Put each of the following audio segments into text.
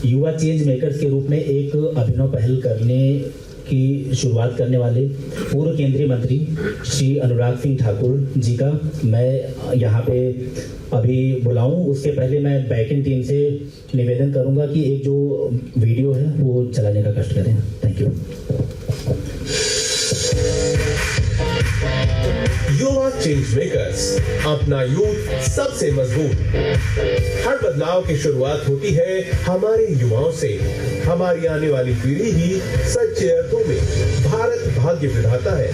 युवा change makers के रूप में एक अभिनव पहल करने की शुरुआत करने वाले पूर्व केंद्रीय मंत्री श्री अनुराग सिंह ठाकुर जी का मैं यहाँ पे अभी बुलाऊं। उसके पहले मैं बैकएंड टीम से निवेदन करूंगा कि एक जो वीडियो है वो चलाने का कष्ट करें। Thank you. युवा चेंज मेकर्स, अपना यूथ सबसे मजबूत। हर बदलाव की शुरुआत होती है हमारे युवाओं से। हमारी आने वाली पीढ़ी ही सच्चे अर्थों में भारत भाग्य विधाता है।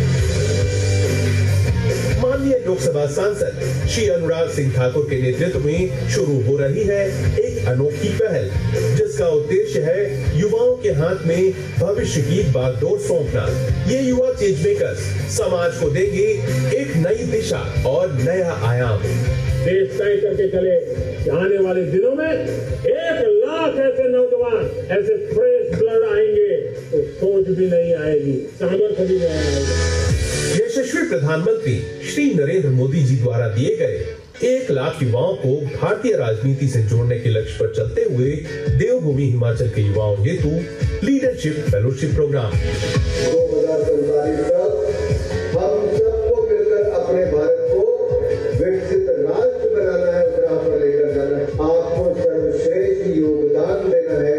माननीय लोकसभा सांसद श्री अनुराग सिंह ठाकुर के नेतृत्व में शुरू हो रही है एक अनोखी पहल, जिसका उद्देश्य है युवाओं के हाथ में भविष्य की बागडोर सौंपना। ये युवा चेंज मेकर्स समाज को देंगे एक नई दिशा और नया आयाम। देश तय करके चले कि आने वाले दिनों में 1 लाख ऐसे नौजवान, ऐसे फ्रेश ब्लड आएंगे तो सोच भी नहीं आएगी, सामर्थ्य भी नहीं आएगा। यशस्वी प्रधानमंत्री श्री नरेंद्र मोदी जी द्वारा दिए गए 1 लाख युवाओं को भारतीय राजनीति से जोड़ने के लक्ष्य पर चलते हुए देवभूमि हिमाचल के युवाओं हेतु लीडरशिप फेलोशिप प्रोग्राम 2047 तक हम सबको मिलकर अपने भारत को विकसित राष्ट्र बनाना है, राह पर लेकर जाना है। आपको सर्वश्रेष्ठ योगदान देना है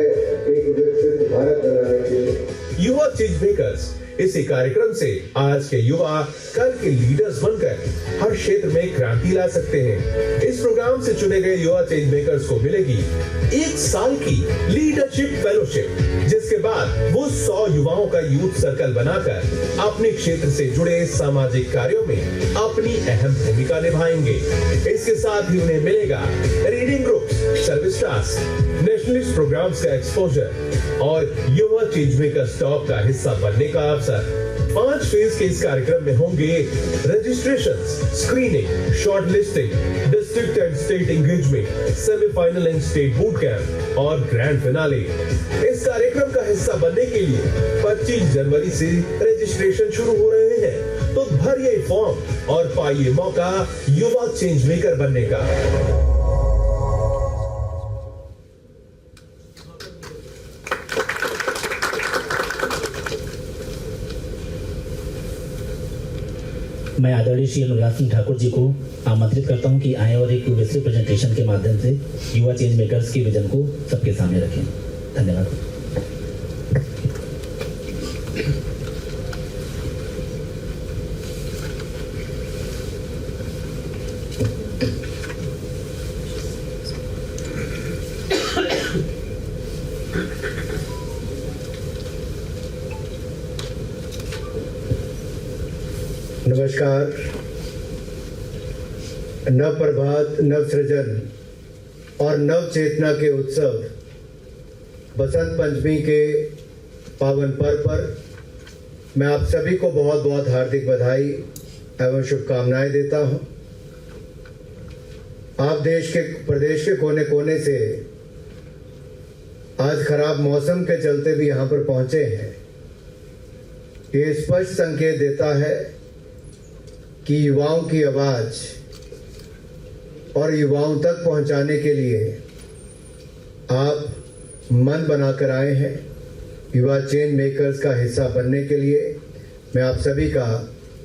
एक विकसित भारत बनाने के लिए। युवा चेंज मेकर्स इसी कार्यक्रम से आज के युवा कल के लीडर्स बनकर हर क्षेत्र में क्रांति ला सकते हैं। इस प्रोग्राम से चुने गए युवा चेंज मेकर्स को मिलेगी 1 साल की लीडरशिप फेलोशिप, जिसके बाद वो 100 युवाओं का यूथ सर्कल बनाकर अपने क्षेत्र से जुड़े सामाजिक कार्यों में अपनी अहम भूमिका निभाएंगे। इसके साथ ही उन्हें मिलेगा reading groups, service task, nationalist programmes का एक्सपोजर और युवा चेंज मेकर्स टॉप का हिस्सा बनने का अवसर। 5 फेज के इस कार्यक्रम में होंगे registration, screening, short listing, district and state engagement, semifinal and state boot camp और ग्रैंड फिनाले। इस कार्यक्रम का हिस्सा बनने के लिए 25 जनवरी से रजिस्ट्रेशन शुरू हो रहे हैं, तो भरिए फॉर्म और पाइए मौका युवा चेंज मेकर बनने का। मैं आदरणीय श्री अनुराग सिंह ठाकुर जी को आमंत्रित करता हूं कि आए और एक विस्तृत प्रेजेंटेशन के माध्यम से युवा चेंज मेकर्स के विजन को सबके सामने रखें। धन्यवाद। नमस्कार। नव प्रभात, नव सृजन और नव चेतना के उत्सव बसंत पंचमी के पावन पर्व पर मैं आप सभी को बहुत बहुत हार्दिक बधाई एवं शुभकामनाएं देता हूं। आप प्रदेश के कोने कोने से आज खराब मौसम के चलते भी यहां पर पहुंचे हैं। ये स्पष्ट संकेत देता है कि युवाओं की आवाज और युवाओं तक पहुंचाने के लिए आप मन बनाकर आए हैं। युवा चेंज मेकर्स का हिस्सा बनने के लिए मैं आप सभी का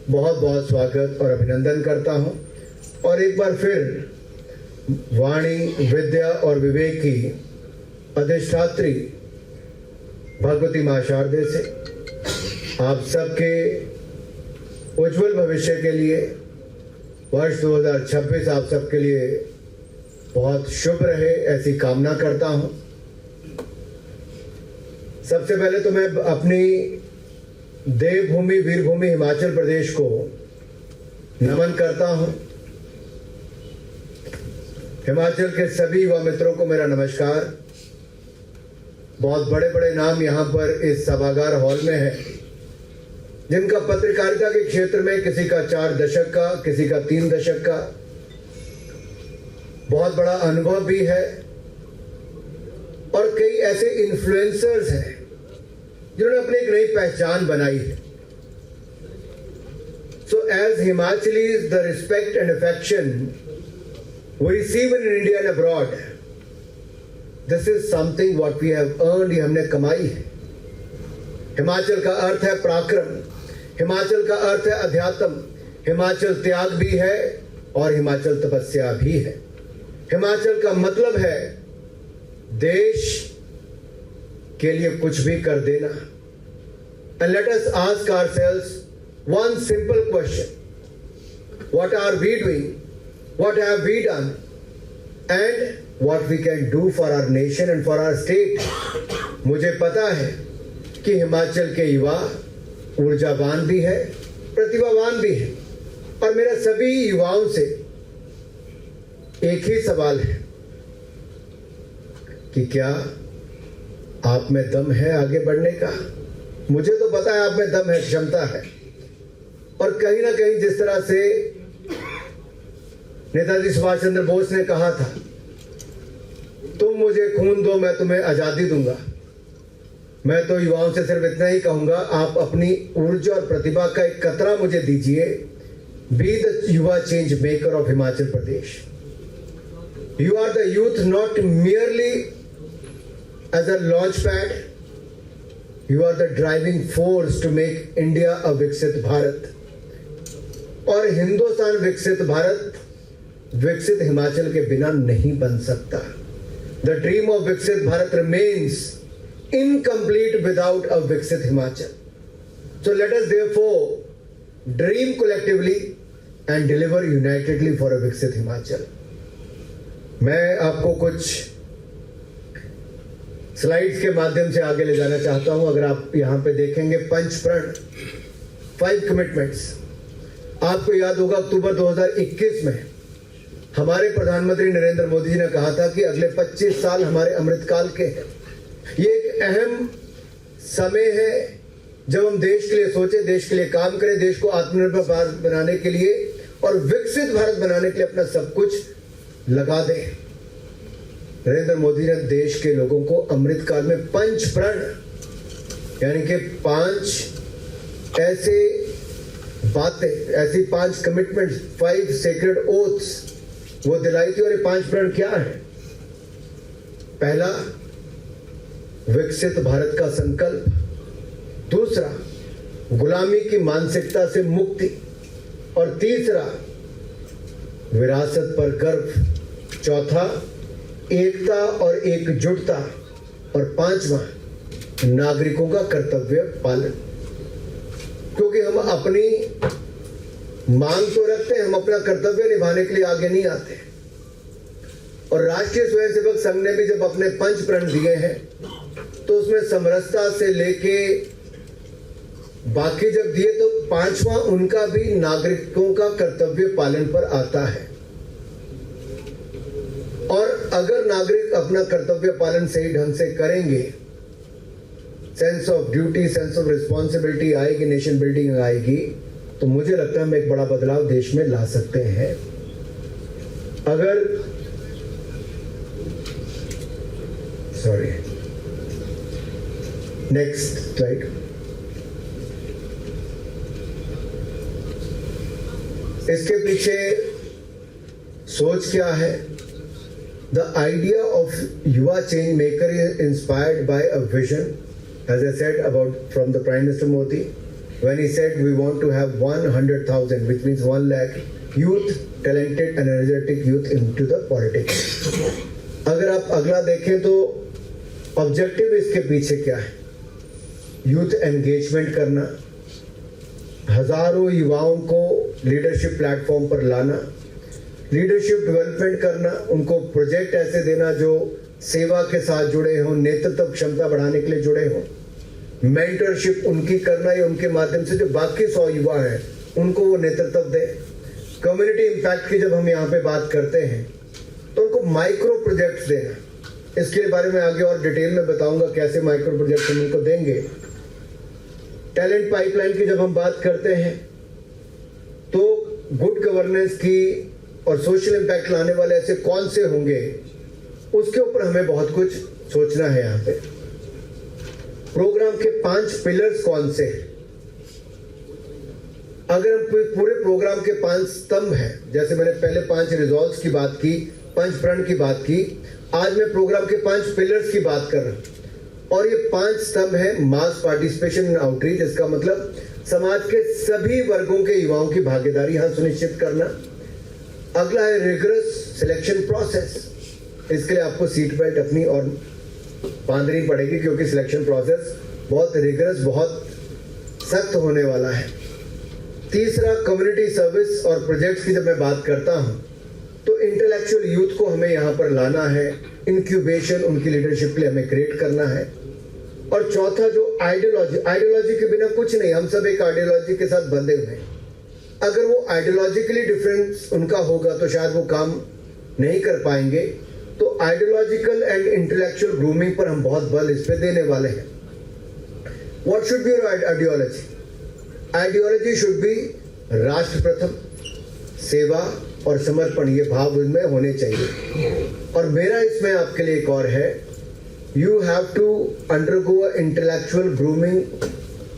बहुत बहुत स्वागत और अभिनंदन करता हूं। और एक बार फिर वाणी, विद्या और विवेक की अधिष्ठात्री भगवती मां शारदे से आप सबके उज्जवल भविष्य के लिए वर्ष 2026 आप सबके लिए बहुत शुभ रहे, ऐसी कामना करता हूं। सबसे पहले तो मैं अपनी देवभूमि वीरभूमि हिमाचल प्रदेश को नमन करता हूं। हिमाचल के सभी युवा मित्रों को मेरा नमस्कार। बहुत बड़े बड़े नाम यहां पर इस सभागार हॉल में है, जिनका पत्रकारिता के क्षेत्र में किसी का 4 दशक का, किसी का 3 दशक का बहुत बड़ा अनुभव भी है। और कई ऐसे इन्फ्लुएंसर्स हैं जिन्होंने अपनी एक नई पहचान बनाई है। So as Himachalis, the respect and affection we receive in India and abroad, this is something what we have earned, ये हमने कमाई है। हिमाचल का अर्थ है पराक्रम, हिमाचल का अर्थ है अध्यात्म, हिमाचल त्याग भी है और हिमाचल तपस्या भी है। हिमाचल का मतलब है देश के लिए कुछ भी कर देना। And let us ask ourselves one simple question: what are we doing? What have we done? And what we can do for our nation and for our state? मुझे पता है कि हिमाचल के युवा ऊर्जावान भी है, प्रतिभावान भी है, और मेरा सभी युवाओं से एक ही सवाल है कि क्या आप में दम है आगे बढ़ने का? मुझे तो पता है आप में दम है, क्षमता है, और कहीं ना कहीं जिस तरह से नेताजी सुभाष चंद्र बोस ने कहा था, तुम मुझे खून दो मैं तुम्हें आजादी दूंगा, मैं तो युवाओं से सिर्फ इतना ही कहूंगा, आप अपनी ऊर्जा और प्रतिभा का एक कतरा मुझे दीजिए। बी द युवा change maker of Himachal Pradesh. You are the youth not merely as a launch pad, you are the driving force to make India a विकसित भारत, और हिंदुस्तान विकसित भारत विकसित हिमाचल के बिना नहीं बन सकता। The dream of विकसित Bharat remains incomplete without a विकसित Himachal. So let us therefore dream collectively and deliver unitedly for a विकसित हिमाचल। मैं आपको कुछ स्लाइड्स के माध्यम से आगे ले जाना चाहता हूं। अगर आप यहां पे देखेंगे पंच प्रण, 5 कमिटमेंट्स। आपको याद होगा अक्टूबर 2021 में हमारे प्रधानमंत्री नरेंद्र मोदी जी ने कहा था कि अगले 25 साल हमारे अमृतकाल के हैं। ये एक अहम समय है जब हम देश के लिए सोचे, देश के लिए काम करें, देश को आत्मनिर्भर भारत बनाने के लिए और विकसित भारत बनाने के लिए अपना सब कुछ लगा दें। नरेंद्र मोदी ने देश के लोगों को अमृतकाल में पंच प्रण यानी कि 5 ऐसे बातें, ऐसी 5 कमिटमेंट्स, 5 सेक्रेड ओथ्स वो दिलाई थी। और ये 5 प्रण क्या है? पहला, विकसित भारत का संकल्प। दूसरा, गुलामी की मानसिकता से मुक्ति। और तीसरा, विरासत पर गर्व। चौथा, एकता और एकजुटता। और 5वां, नागरिकों का कर्तव्य पालन। क्योंकि हम अपनी मांग तो रखते हैं, हम अपना कर्तव्य निभाने के लिए आगे नहीं आते। और राष्ट्रीय स्वयंसेवक संघ ने भी जब अपने पंच प्रण दिए हैं तो उसमें समरसता से लेके बाकी जब दिए तो 5वां उनका भी नागरिकों का कर्तव्य पालन पर आता है। और अगर नागरिक अपना कर्तव्य पालन सही ढंग से करेंगे, sense of duty, sense of responsibility आएगी, नेशन बिल्डिंग आएगी, तो मुझे लगता है हम एक बड़ा बदलाव देश में ला सकते हैं। अगर नेक्स्ट स्लाइड। इसके पीछे सोच क्या है? The idea of Yuva Change Maker is inspired by a vision, as I said, from the Prime Minister Modi, when he said we want to have 100,000, which means 1 lakh youth, talented and energetic youth into the politics. अगर आप अगला देखें तो objective इसके पीछे क्या है? Youth engagement करना, हजारों युवाओं को लीडरशिप प्लेटफॉर्म पर लाना, लीडरशिप डेवलपमेंट करना, उनको प्रोजेक्ट ऐसे देना जो सेवा के साथ जुड़े हों, नेतृत्व क्षमता बढ़ाने के लिए जुड़े हों, मेंटरशिप उनकी करना या उनके माध्यम से जो बाकी 100 युवा हैं उनको वो नेतृत्व दें। कम्युनिटी इम्पैक्ट की जब हम यहाँ पे बात करते हैं तो उनको माइक्रो प्रोजेक्ट्स देना। इसके बारे में आगे और डिटेल में बताऊंगा कैसे माइक्रो प्रोजेक्ट हम उनको देंगे। टैलेंट पाइपलाइन की जब हम बात करते हैं तो गुड गवर्नेंस की और सोशल इम्पैक्ट लाने वाले ऐसे कौन से होंगे, उसके ऊपर हमें बहुत कुछ सोचना है। यहाँ पे प्रोग्राम के 5 पिलर्स कौन से हैं? अगर हम पूरे प्रोग्राम के 5 स्तंभ हैं, जैसे मैंने पहले 5 रिजॉल्व्स की बात की, पंच प्रण की बात की, आज मैं प्रोग्राम के 5 पिलर्स की बात कर रहा हूं और ये 5 स्तंभ है मास पार्टिसिपेशन इन आउटरीच, इसका मतलब समाज के सभी वर्गों के युवाओं की भागीदारी यहां सुनिश्चित करना। अगला है रिगरस सिलेक्शन प्रोसेस, इसके लिए आपको सीट बेल्ट अपनी और बांधनी पड़ेगी क्योंकि सिलेक्शन प्रोसेस बहुत रिगरस, बहुत सख्त होने वाला है। तीसरा कम्युनिटी सर्विस और प्रोजेक्ट्स की जब मैं बात करता हूं तो इंटेलेक्चुअल यूथ को हमें यहां पर लाना है, इंक्यूबेशन उनकी लीडरशिप के लिए हमें क्रिएट करना है। और चौथा जो आइडियोलॉजी के बिना कुछ नहीं, हम सब एक आइडियोलॉजी के साथ बंधे हुए हैं। अगर वो आइडियोलॉजिकली डिफरेंस उनका होगा तो शायद वो काम नहीं कर पाएंगे। तो आइडियोलॉजिकल एंड इंटेलेक्चुअल ग्रूमिंग पर हम बहुत बल इस पे देने वाले हैं। What should be your ideology? Ideology should be राष्ट्र प्रथम, सेवा और समर्पण, ये भाव इनमें होने चाहिए। और मेरा इसमें आपके लिए एक और है, you have to undergo a intellectual grooming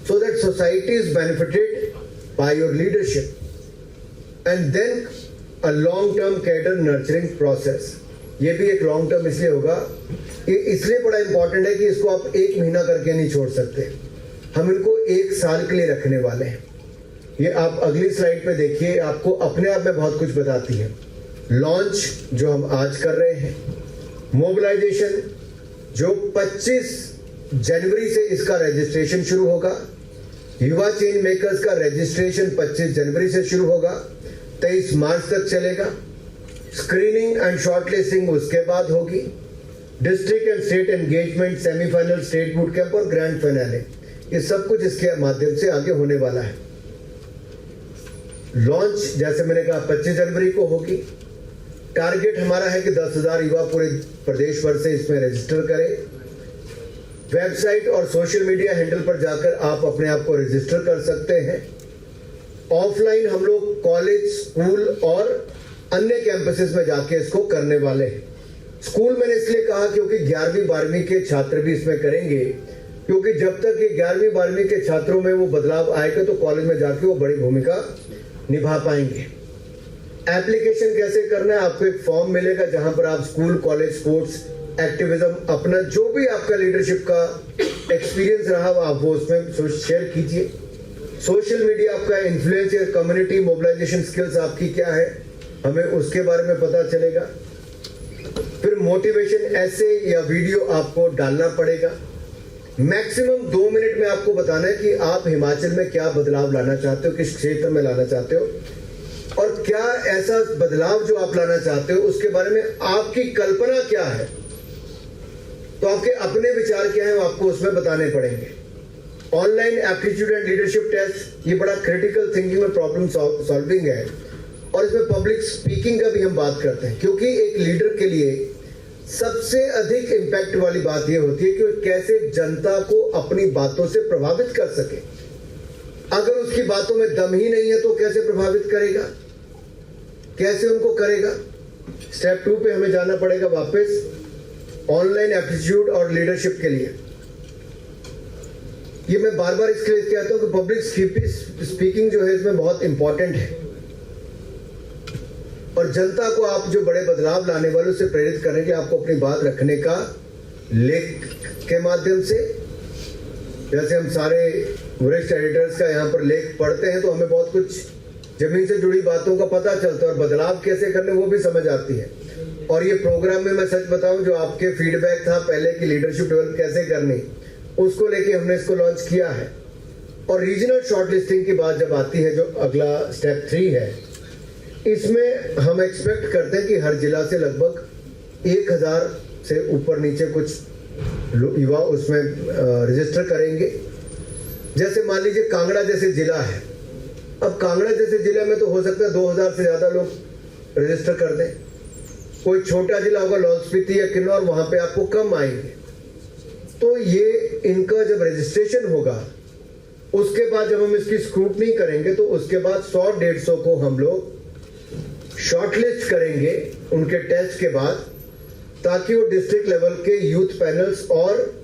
so that society is benefited by your leadership and then a long term cadre nurturing process. ये भी एक लॉन्ग टर्म इसलिए होगा, ये इसलिए बड़ा इंपॉर्टेंट है कि इसको आप 1 महीना करके नहीं छोड़ सकते, हम इनको 1 साल के लिए रखने वाले हैं। ये आप अगली स्लाइड पे देखिए, आपको अपने आप में बहुत कुछ बताती है। लॉन्च जो हम आज कर रहे हैं, मोबिलाइजेशन जो 25 जनवरी से इसका रजिस्ट्रेशन शुरू होगा, युवा चेंज मेकर्स का रजिस्ट्रेशन 25 जनवरी से शुरू होगा, 23 मार्च तक चलेगा। स्क्रीनिंग एंड शॉर्टलिस्टिंग उसके बाद होगी। District and state engagement, semifinal, state boot camp और ग्रैंड फाइनल, ये सब कुछ इसके माध्यम से आगे होने वाला है। लॉन्च जैसे मैंने कहा 25 जनवरी को होगी। टारगेट हमारा है कि 10,000 युवा पूरे प्रदेश भर से इसमें रजिस्टर करें। वेबसाइट और सोशल मीडिया हैंडल पर जाकर आप अपने आप को रजिस्टर कर सकते हैं। ऑफलाइन हम लोग कॉलेज, स्कूल और अन्य कैंपसेस में जाके इसको करने वाले हैं। स्कूल मैंने इसलिए कहा क्योंकि 11वीं 12वीं के छात्र भी इसमें करेंगे, क्योंकि जब तक ये 11वीं 12वीं के छात्रों में वो बदलाव आएगा तो कॉलेज में जाके वो बड़ी भूमिका निभा पाएंगे। एप्लीकेशन कैसे करना है, आपको एक फॉर्म मिलेगा जहां पर आप स्कूल, कॉलेज, स्पोर्ट्स, एक्टिविज्म, अपना जो भी आपका लीडरशिप का एक्सपीरियंस रहा आप वो उसमें शेयर कीजिए। सोशल मीडिया आपका इन्फ्लुएंस या कम्युनिटी मोबिलाइजेशन स्किल्स आपकी क्या है, हमें उसके बारे में पता चलेगा। फिर मोटिवेशन ऐसे या वीडियो आपको डालना पड़ेगा। मैक्सिमम 2 मिनट में आपको बताना है कि आप हिमाचल में क्या बदलाव लाना चाहते हो, किस क्षेत्र में लाना चाहते हो और क्या ऐसा बदलाव जो आप लाना चाहते हो उसके बारे में आपकी कल्पना क्या है। तो आपके अपने विचार क्या है वो आपको उसमें बताने पड़ेंगे। Online aptitude and leadership test, ये बड़ा क्रिटिकल थिंकिंग में प्रॉब्लम सॉल्विंग है और इसमें पब्लिक स्पीकिंग का भी हम बात करते हैं, क्योंकि एक लीडर के लिए सबसे अधिक इम्पैक्ट वाली बात यह होती है कि वो कैसे जनता को अपनी बातों से प्रभावित कर सके। अगर उसकी बातों में दम ही नहीं है तो कैसे प्रभावित करेगा, कैसे उनको करेगा। स्टेप 2 पे हमें जाना पड़ेगा वापस, ऑनलाइन एप्टीट्यूड और लीडरशिप के लिए। ये मैं बार बार इसके लिए कहता हूं कि पब्लिक स्पीकिंग जो है इसमें बहुत इंपॉर्टेंट है और जनता को आप जो बड़े बदलाव लाने वाले उससे प्रेरित करेंगे आपको अपनी बात रखने का लेख के माध्यम से। जैसे हम सारे वरिष्ठ एडिटर्स का यहाँ पर लेख पढ़ते हैं तो हमें बहुत कुछ जमीन से जुड़ी बातों का पता चलता है और बदलाव कैसे करने वो भी समझ आती है। और ये प्रोग्राम में मैं सच बताऊं, जो आपके फीडबैक था पहले की लीडरशिप डेवलप कैसे करनी, उसको लेके हमने इसको लॉन्च किया है। और रीजनल शॉर्टलिस्टिंग की बात जब आती है, जो अगला स्टेप 3 है, इसमें हम एक्सपेक्ट करते हैं कि हर जिला से लगभग 1000 से ऊपर नीचे कुछ युवा उसमें रजिस्टर करेंगे। जैसे मान लीजिए कांगड़ा जैसे जिला है, अब कांगड़ा जैसे जिले में तो हो सकता है 2000 से ज्यादा लोग रजिस्टर कर दें। कोई छोटा जिला होगा लाहौल स्पीति या किन्नौर, वहां पे आपको कम आएंगे। तो ये इनका जब रजिस्ट्रेशन होगा उसके बाद जब हम इसकी स्क्रूटनी करेंगे तो उसके बाद 100-150 को हम लोग शॉर्टलिस्ट करेंगे उनके टेस्ट के बाद, ताकि वो डिस्ट्रिक्ट लेवल के यूथ पैनल्स और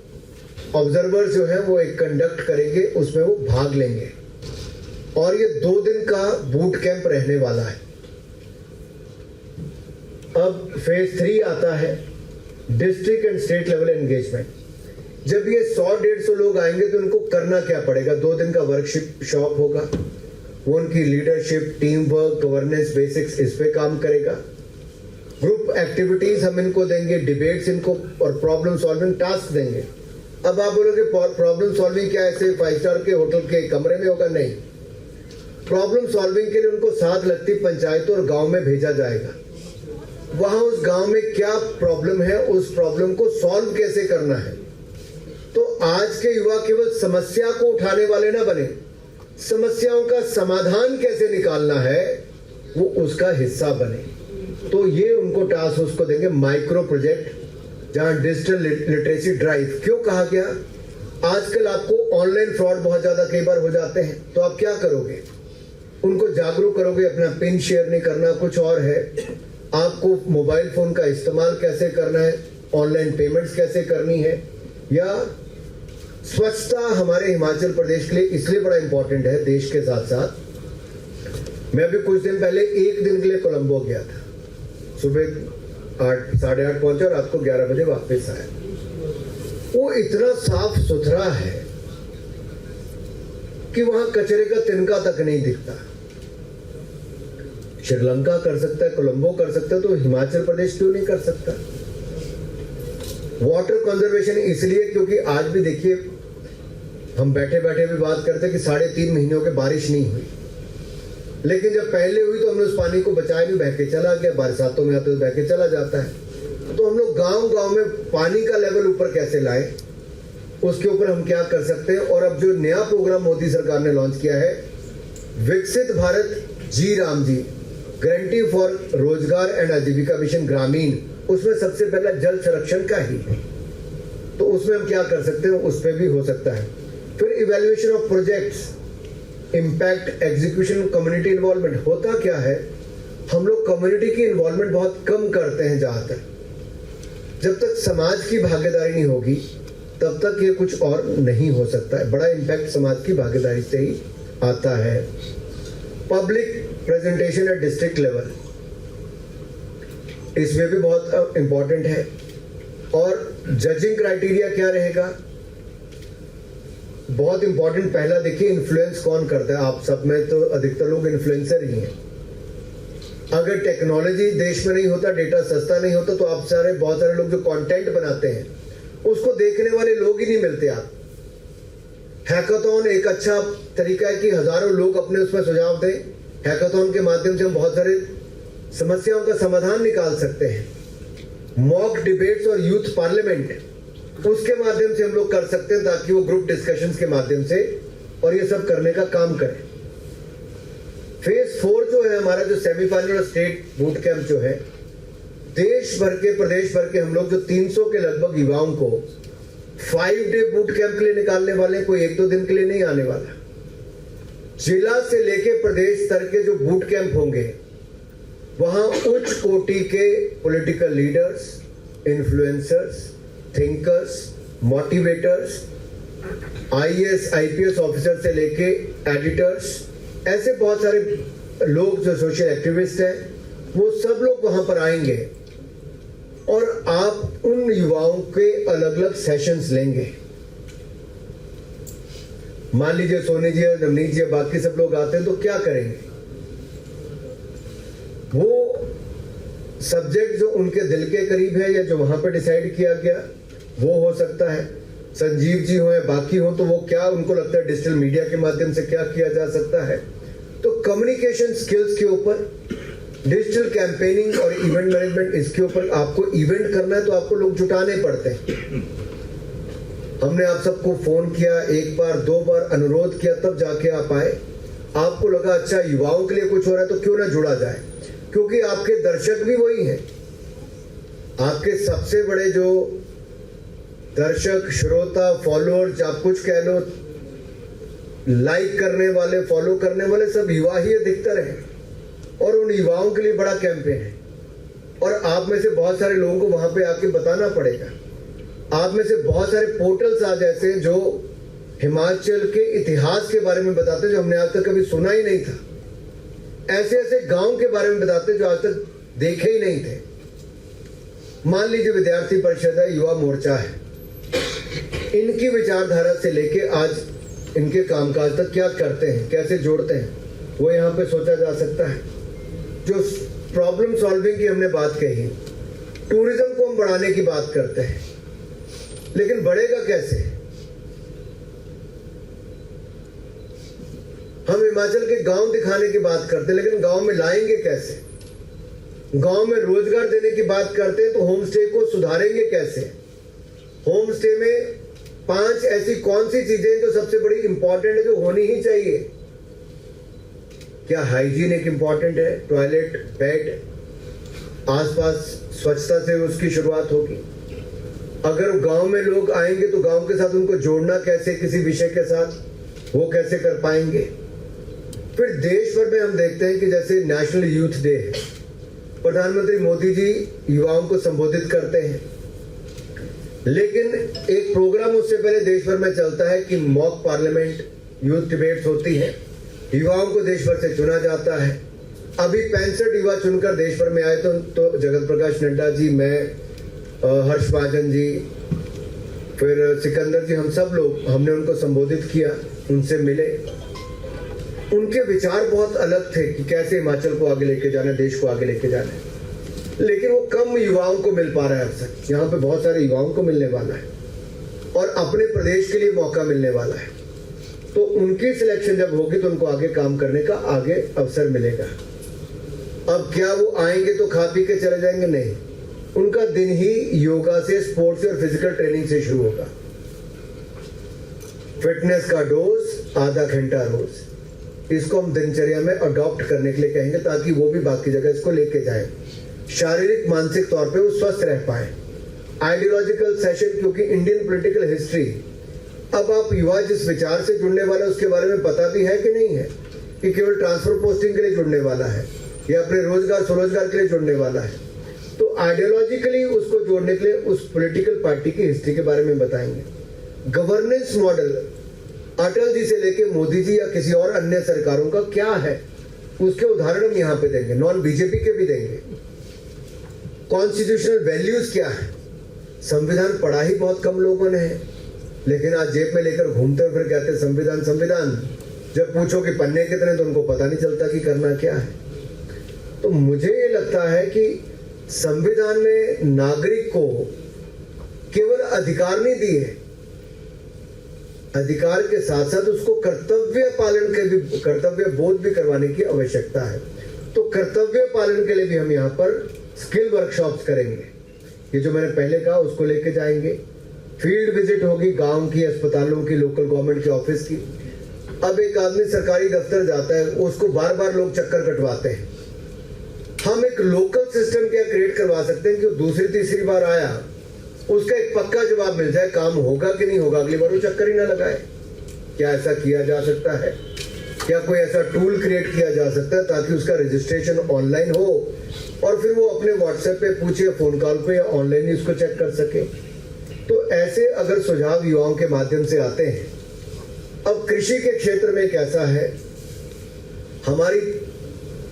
ऑब्जर्वर्स जो हैं वो एक कंडक्ट करेंगे, उसमें वो भाग लेंगे। और ये 2 दिन का बूट कैंप रहने वाला है। अब फेज 3 आता है। District and state level engagement. जब ये 100-150 लोग आएंगे तो उनको करना क्या पड़ेगा? 2 दिन का वर्कशॉप होगा, वो उनकी leadership, team work, governance basics इस पे काम करेगा। ग्रुप एक्टिविटीज हम इनको देंगे, डिबेट्स इनको, और प्रॉब्लम सॉल्विंग टास्क देंगे। अब आप बोलोगे प्रॉब्लम सॉल्विंग क्या ऐसे 5 स्टार के होटल के कमरे में होगा? नहीं, प्रॉब्लम सॉल्विंग के लिए उनको साथ लगती पंचायतों और गांव में भेजा जाएगा। वहां उस गांव में क्या प्रॉब्लम है, उस प्रॉब्लम को सॉल्व कैसे करना है। तो आज के युवा केवल समस्या को उठाने वाले ना बने, समस्याओं का समाधान कैसे निकालना है वो उसका हिस्सा बने। तो ये उनको टास्क उसको देंगे, माइक्रो प्रोजेक्ट, जहां डिजिटल लिटरेसी ड्राइव। क्यों कहा गया? आजकल आपको ऑनलाइन फ्रॉड बहुत ज्यादा कई बार हो जाते हैं, तो आप क्या करोगे? उनको जागरूक करोगे, अपना पिन शेयर नहीं करना, कुछ और है, आपको मोबाइल फोन का इस्तेमाल कैसे करना है, ऑनलाइन पेमेंट्स कैसे करनी है, या स्वच्छता हमारे हिमाचल प्रदेश के लिए इसलिए बड़ा इंपॉर्टेंट है देश के साथ साथ। मैं अभी कुछ दिन पहले 1 दिन के लिए कोलंबो गया था, सुबह 8 साढ़े 8 पहुंचा, रात को 11 बजे वापस आया। वो इतना साफ सुथरा है कि वहां कचरे का तिनका तक नहीं दिखता। श्रीलंका कर सकता है, कोलंबो कर सकता है, तो हिमाचल प्रदेश क्यों नहीं कर सकता? वाटर कंजर्वेशन इसलिए क्योंकि आज भी देखिए, हम बैठे बैठे भी बात करते हैं कि 3.5 महीनों के बारिश नहीं हुई, लेकिन जब पहले हुई तो हमने उस पानी को बचाया नहीं, बह के चला गया। बरसातों में आते तो बह के चला जाता है। तो हम लोग गांव गांव में पानी का लेवल ऊपर कैसे लाएं, उसके ऊपर हम क्या कर सकते हैं। और अब जो नया प्रोग्राम मोदी सरकार ने लॉन्च किया है, विकसित भारत जी राम जी, गारंटी फॉर रोजगार एंड आजीविका मिशन ग्रामीण, उसमें सबसे पहला जल संरक्षण का ही है। तो उसमें हम क्या कर सकते हैं, उस पर भी हो सकता है। फिर evaluation of projects, impact, execution, community involvement. होता क्या है, हम लोग कम्युनिटी की इन्वॉल्वमेंट बहुत कम करते हैं। जहां तक जब तक समाज की भागीदारी नहीं होगी तब तक ये कुछ और नहीं हो सकता है। बड़ा इम्पैक्ट समाज की भागीदारी से ही आता है। Public presentation at district level, इसमें भी बहुत इंपॉर्टेंट है। और जजिंग क्राइटेरिया क्या रहेगा, बहुत इंपॉर्टेंट। पहला देखिए, इन्फ्लुएंस कौन करता है। आप सब में तो अधिकतर लोग इन्फ्लुएंसर ही हैं। अगर टेक्नोलॉजी देश में नहीं होता, डेटा सस्ता नहीं होता, तो आप बहुत सारे लोग जो कंटेंट बनाते हैं उसको देखने वाले लोग ही नहीं मिलते। आप हैकाथॉन एक अच्छा तरीका है कि हजारों लोग अपने उसमें सुझाव दें। हैकाथॉन के माध्यम से हम बहुत सारे समस्याओं का समाधान निकाल सकते हैं। मॉक डिबेट्स और यूथ पार्लियामेंट, उसके माध्यम से हम लोग कर सकते हैं, ताकि वो ग्रुप डिस्कशंस के माध्यम से और ये सब करने का काम करें। फेज 4 जो है हमारा, जो सेमीफाइनल और स्टेट बूट कैंप जो है, देश भर के, प्रदेश भर के हम लोग जो 300 के लगभग युवाओं को 5 डे बूट कैंप के लिए निकालने वाले, कोई 1-2 दिन के लिए नहीं आने वाला। जिला से लेके प्रदेश स्तर के जो बूट कैंप होंगे, वहां उच्च कोटि के political leaders, influencers, thinkers, motivators, IAS IPS officer से लेके एडिटर्स, ऐसे बहुत सारे लोग जो सोशल एक्टिविस्ट हैं, वो सब लोग वहां पर आएंगे। और आप उन युवाओं के अलग अलग सेशंस लेंगे। मान लीजिए सोनी जी, नवनीत जी, बाकी सब लोग आते हैं, तो क्या करेंगे? वो सब्जेक्ट जो उनके दिल के करीब है या जो वहां पर डिसाइड किया गया, वो हो सकता है। संजीव जी हो या बाकी हो, तो वो क्या उनको लगता है डिजिटल मीडिया के माध्यम से क्या किया जा सकता है। तो कम्युनिकेशन स्किल्स के ऊपर, डिजिटल कैंपेनिंग और इवेंट मैनेजमेंट, इसके ऊपर आपको इवेंट करना है तो आपको लोग जुटाने पड़ते हैं। हमने आप सबको फोन किया, 1 बार 2 बार अनुरोध किया, तब जाके आप आए। आपको लगा अच्छा युवाओं के लिए कुछ हो रहा है तो क्यों ना जुड़ा जाए, क्योंकि आपके दर्शक भी वही हैं। आपके सबसे बड़े जो दर्शक, श्रोता, फॉलोअर्स, आप कुछ कह लो, लाइक करने वाले, फॉलो करने वाले, सब युवा ही अधिकतर हैं। और उन युवाओं के लिए बड़ा कैंपेन है। और आप में से बहुत सारे लोगों को वहां पे आके बताना पड़ेगा। आप में से बहुत सारे पोर्टल्स आज ऐसे जो हिमाचल के इतिहास के बारे में बताते हैं, जो हमने आज तक कभी सुना ही नहीं था। ऐसे ऐसे गांव के बारे में बताते जो आज तक देखे ही नहीं थे। मान लीजिए विद्यार्थी परिषद है, युवा मोर्चा है, इनकी विचारधारा से लेके आज इनके कामकाज तक क्या करते हैं, कैसे जोड़ते हैं, वो यहाँ पे सोचा जा सकता है। जो प्रॉब्लम सॉल्विंग की हमने बात कही, टूरिज्म को हम बढ़ाने की बात करते हैं, लेकिन बढ़ेगा कैसे? हम हिमाचल के गांव दिखाने की बात करते हैं, लेकिन गांव में लाएंगे कैसे? गांव में रोजगार देने की बात करते हैं, तो होम स्टे को सुधारेंगे कैसे? होम स्टे में 5 ऐसी कौन सी चीजें जो सबसे बड़ी इंपॉर्टेंट है, जो होनी ही चाहिए? क्या हाइजीन एक इंपॉर्टेंट है? टॉयलेट, बेड, आसपास स्वच्छता से उसकी शुरुआत होगी। अगर गांव में लोग आएंगे तो गांव के साथ उनको जोड़ना कैसे, किसी विषय के साथ, वो कैसे कर पाएंगे? फिर देश भर में हम देखते हैं कि जैसे नेशनल यूथ डे है, प्रधानमंत्री मोदी जी युवाओं को संबोधित करते हैं, लेकिन एक प्रोग्राम उससे पहले देश भर में चलता है कि मॉक पार्लियामेंट, यूथ डिबेट्स होती है, युवाओं को देश भर से चुना जाता है। अभी 65 युवा चुनकर देश भर में आए तो जगत प्रकाश नड्डा जी, मैं, हर्ष महाजन जी, फिर सिकंदर जी, हम सब लोग हमने उनको संबोधित किया, उनसे मिले। उनके विचार बहुत अलग थे कि कैसे हिमाचल को आगे लेके जाना है, देश को आगे लेके जाना है, लेकिन वो कम युवाओं को मिल पा रहा है। अवसर यहाँ पे बहुत सारे युवाओं को मिलने वाला है और अपने प्रदेश के लिए मौका मिलने वाला है, तो उनकी सिलेक्शन जब होगी तो उनको आगे काम करने का आगे अवसर मिलेगा। अब क्या वो आएंगे तो खा पी के चले जाएंगे? नहीं, उनका दिन ही योगा से, स्पोर्ट्स और फिजिकल ट्रेनिंग से शुरू होगा। फिटनेस का डोज आधा घंटा रोज, इसको हम दिनचर्या में अडॉप्ट करने के लिए कहेंगे, ताकि वो भी बाकी जगह इसको लेके जाए, शारीरिक मानसिक तौर पे वो स्वस्थ रह पाए। आइडियोलॉजिकल सेशन, क्योंकि इंडियन पॉलिटिकल हिस्ट्री, अब आप युवा जिस विचार से जुड़ने वाला है उसके बारे में पता भी है कि नहीं है, कि केवल ट्रांसफर पोस्टिंग के लिए जुड़ने वाला है या अपने रोजगार स्वरोजगार के लिए जुड़ने वाला है। तो आइडियोलॉजिकली उसको जोड़ने के लिए उस पॉलिटिकल पार्टी की हिस्ट्री के बारे में बताएंगे। गवर्नेंस मॉडल अटल जी से लेके मोदी जी या किसी और अन्य सरकारों का क्या है, उसके उदाहरण हम यहाँ पे देंगे, नॉन बीजेपी के भी देंगे। कॉन्स्टिट्यूशनल वैल्यूज क्या है? संविधान पढ़ा ही बहुत कम लोगों ने है, लेकिन आज जेब में लेकर घूमते हुए फिर कहते हैं संविधान संविधान। जब पूछो कि पन्ने कितने, तो उनको पता नहीं चलता कि करना क्या है। तो मुझे ये लगता है कि संविधान ने नागरिक को केवल अधिकार नहीं दिए, अधिकार के साथ साथ उसको कर्तव्य पालन के भी, कर्तव्य बोध भी करवाने की आवश्यकता है। तो कर्तव्य पालन के लिए भी हम यहाँ पर स्किल वर्कशॉप्स करेंगे। ये जो मैंने पहले कहा उसको लेके जाएंगे। फील्ड विजिट होगी, गांव की, अस्पतालों की, लोकल गवर्नमेंट के ऑफिस की। अब एक आदमी सरकारी दफ्तर जाता है, उसको बार बार लोग चक्कर कटवाते हैं। हम एक लोकल सिस्टम क्या क्रिएट करवा सकते हैं कि दूसरी तीसरी बार आया, उसका एक पक्का जवाब मिल जाए, काम होगा कि नहीं होगा, अगली बार वो चक्कर ही ना लगाए। क्या ऐसा किया जा सकता है? क्या कोई ऐसा टूल क्रिएट किया जा सकता है ताकि उसका रजिस्ट्रेशन ऑनलाइन हो और फिर वो अपने व्हाट्सएप पे पूछे, फोन कॉल पे या ऑनलाइन ही उसको चेक कर सके? तो ऐसे अगर सुझाव युवाओं के माध्यम से आते हैं। अब कृषि के क्षेत्र में कैसा है, हमारी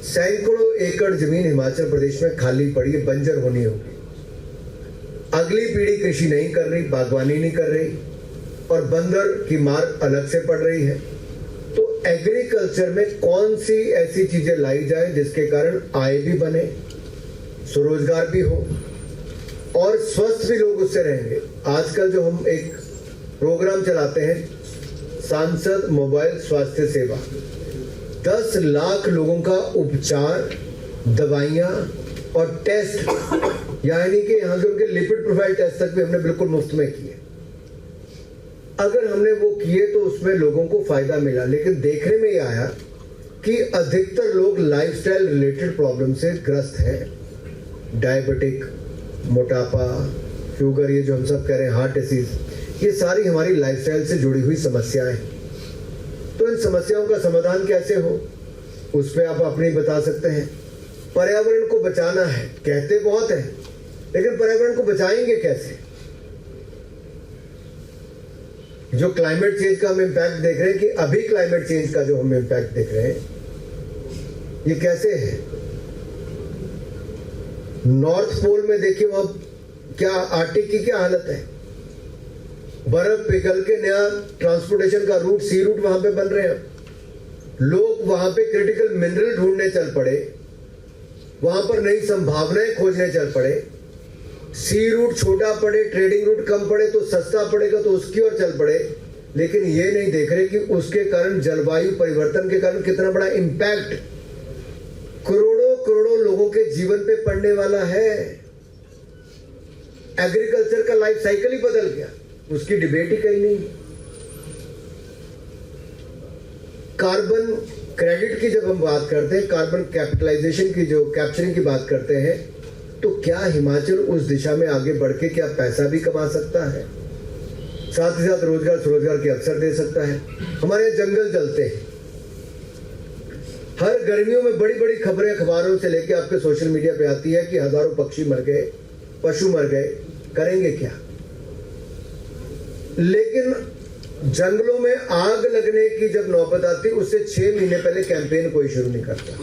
सैकड़ों एकड़ जमीन हिमाचल प्रदेश में खाली पड़ी है, बंजर होनी होगी। अगली पीढ़ी कृषि नहीं कर रही, बागवानी नहीं कर रही और बंदर की मार अलग से पड़ रही है। तो एग्रीकल्चर में कौन सी ऐसी चीजें लाई जाए जिसके कारण आय भी बने, स्वरोजगार भी हो और स्वस्थ भी लोग उससे रहेंगे। आजकल जो हम एक प्रोग्राम चलाते हैं, सांसद मोबाइल स्वास्थ्य सेवा, 10 लाख लोगों का उपचार, दवाइयां और टेस्ट, यानी कि यहाँ के उनके लिपिड प्रोफाइल टेस्ट तक भी हमने बिल्कुल मुफ्त में किए। अगर हमने वो किए तो उसमें लोगों को फायदा मिला, लेकिन देखने में ये आया कि अधिकतर लोग लाइफस्टाइल रिलेटेड प्रॉब्लम से ग्रस्त हैं। डायबिटिक, मोटापा, शुगर, ये जो हम सब कह रहे हैं, हार्ट डिसीज, ये सारी हमारी लाइफस्टाइल से जुड़ी हुई समस्याएं हैं। तो इन समस्याओं का समाधान कैसे हो, उस पर आप अपनी बता सकते हैं। पर्यावरण को बचाना है, कहते बहुत हैं, लेकिन पर्यावरण को बचाएंगे कैसे? जो क्लाइमेट चेंज का हम इम्पैक्ट देख रहे हैं, कि अभी क्लाइमेट चेंज का जो हम इम्पैक्ट देख रहे हैं, ये कैसे है? नॉर्थ पोल में देखिए, वहां क्या आर्टिक की क्या हालत है, बर्फ पिघल के नया ट्रांसपोर्टेशन का रूट, सी रूट वहां पे बन रहे हैं। लोग वहां पे क्रिटिकल मिनरल ढूंढने चल पड़े, वहां पर नई संभावनाएं खोजने चल पड़े। सी रूट छोटा पड़े, ट्रेडिंग रूट कम पड़े तो सस्ता पड़ेगा तो उसकी ओर चल पड़े, लेकिन ये नहीं देख रहे कि उसके कारण जलवायु परिवर्तन के कारण कितना बड़ा इंपैक्ट करोड़ों करोड़ों लोगों के जीवन पे पड़ने वाला है। एग्रीकल्चर का लाइफ साइकिल ही बदल गया, उसकी डिबेट ही कहीं नहीं। कार्बन क्रेडिट की जब हम बात करते हैं, कार्बन कैपिटलाइजेशन की जो कैप्चरिंग की बात करते हैं, तो क्या हिमाचल उस दिशा में आगे बढ़ के क्या पैसा भी कमा सकता है, साथ ही साथ रोजगार स्वरोजगार के अवसर दे सकता है। हमारे यहाँ जंगल जलते हैं, हर गर्मियों में बड़ी बड़ी खबरें अखबारों से लेके आपके सोशल मीडिया पे आती है कि हजारों पक्षी मर गए, पशु मर गए, करेंगे क्या। लेकिन जंगलों में आग लगने की जब नौबत आती, उससे 6 महीने पहले कैंपेन कोई शुरू नहीं करता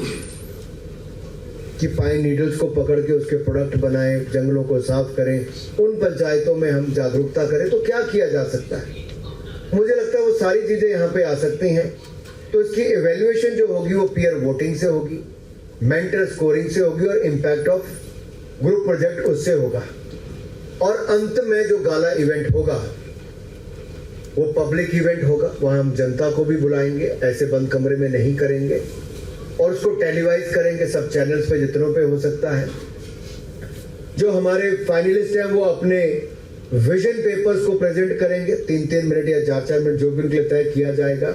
कि पाइन नीडल्स को पकड़ के उसके प्रोडक्ट बनाएं, जंगलों को साफ करें। उन पंचायतों में हम जागरूकता करें तो क्या किया जा सकता है। मुझे लगता है वो सारी चीजें यहाँ पे आ सकती हैं। तो इसकी इवेल्युएशन जो होगी वो पीयर वोटिंग से होगी, मेंटर स्कोरिंग से होगी और इम्पैक्ट ऑफ ग्रुप प्रोजेक्ट उससे होगा। और अंत में जो गाला इवेंट होगा वो पब्लिक इवेंट होगा, वहां हम जनता को भी बुलाएंगे, ऐसे बंद कमरे में नहीं करेंगे और उसको टेलीवाइज करेंगे सब चैनल्स पे जितनों पे हो सकता है। जो हमारे फाइनलिस्ट हैं वो अपने विजन पेपर्स को प्रेजेंट करेंगे, 3-3 मिनट या 4-4 मिनट जो भी उनके लिए तय किया जाएगा।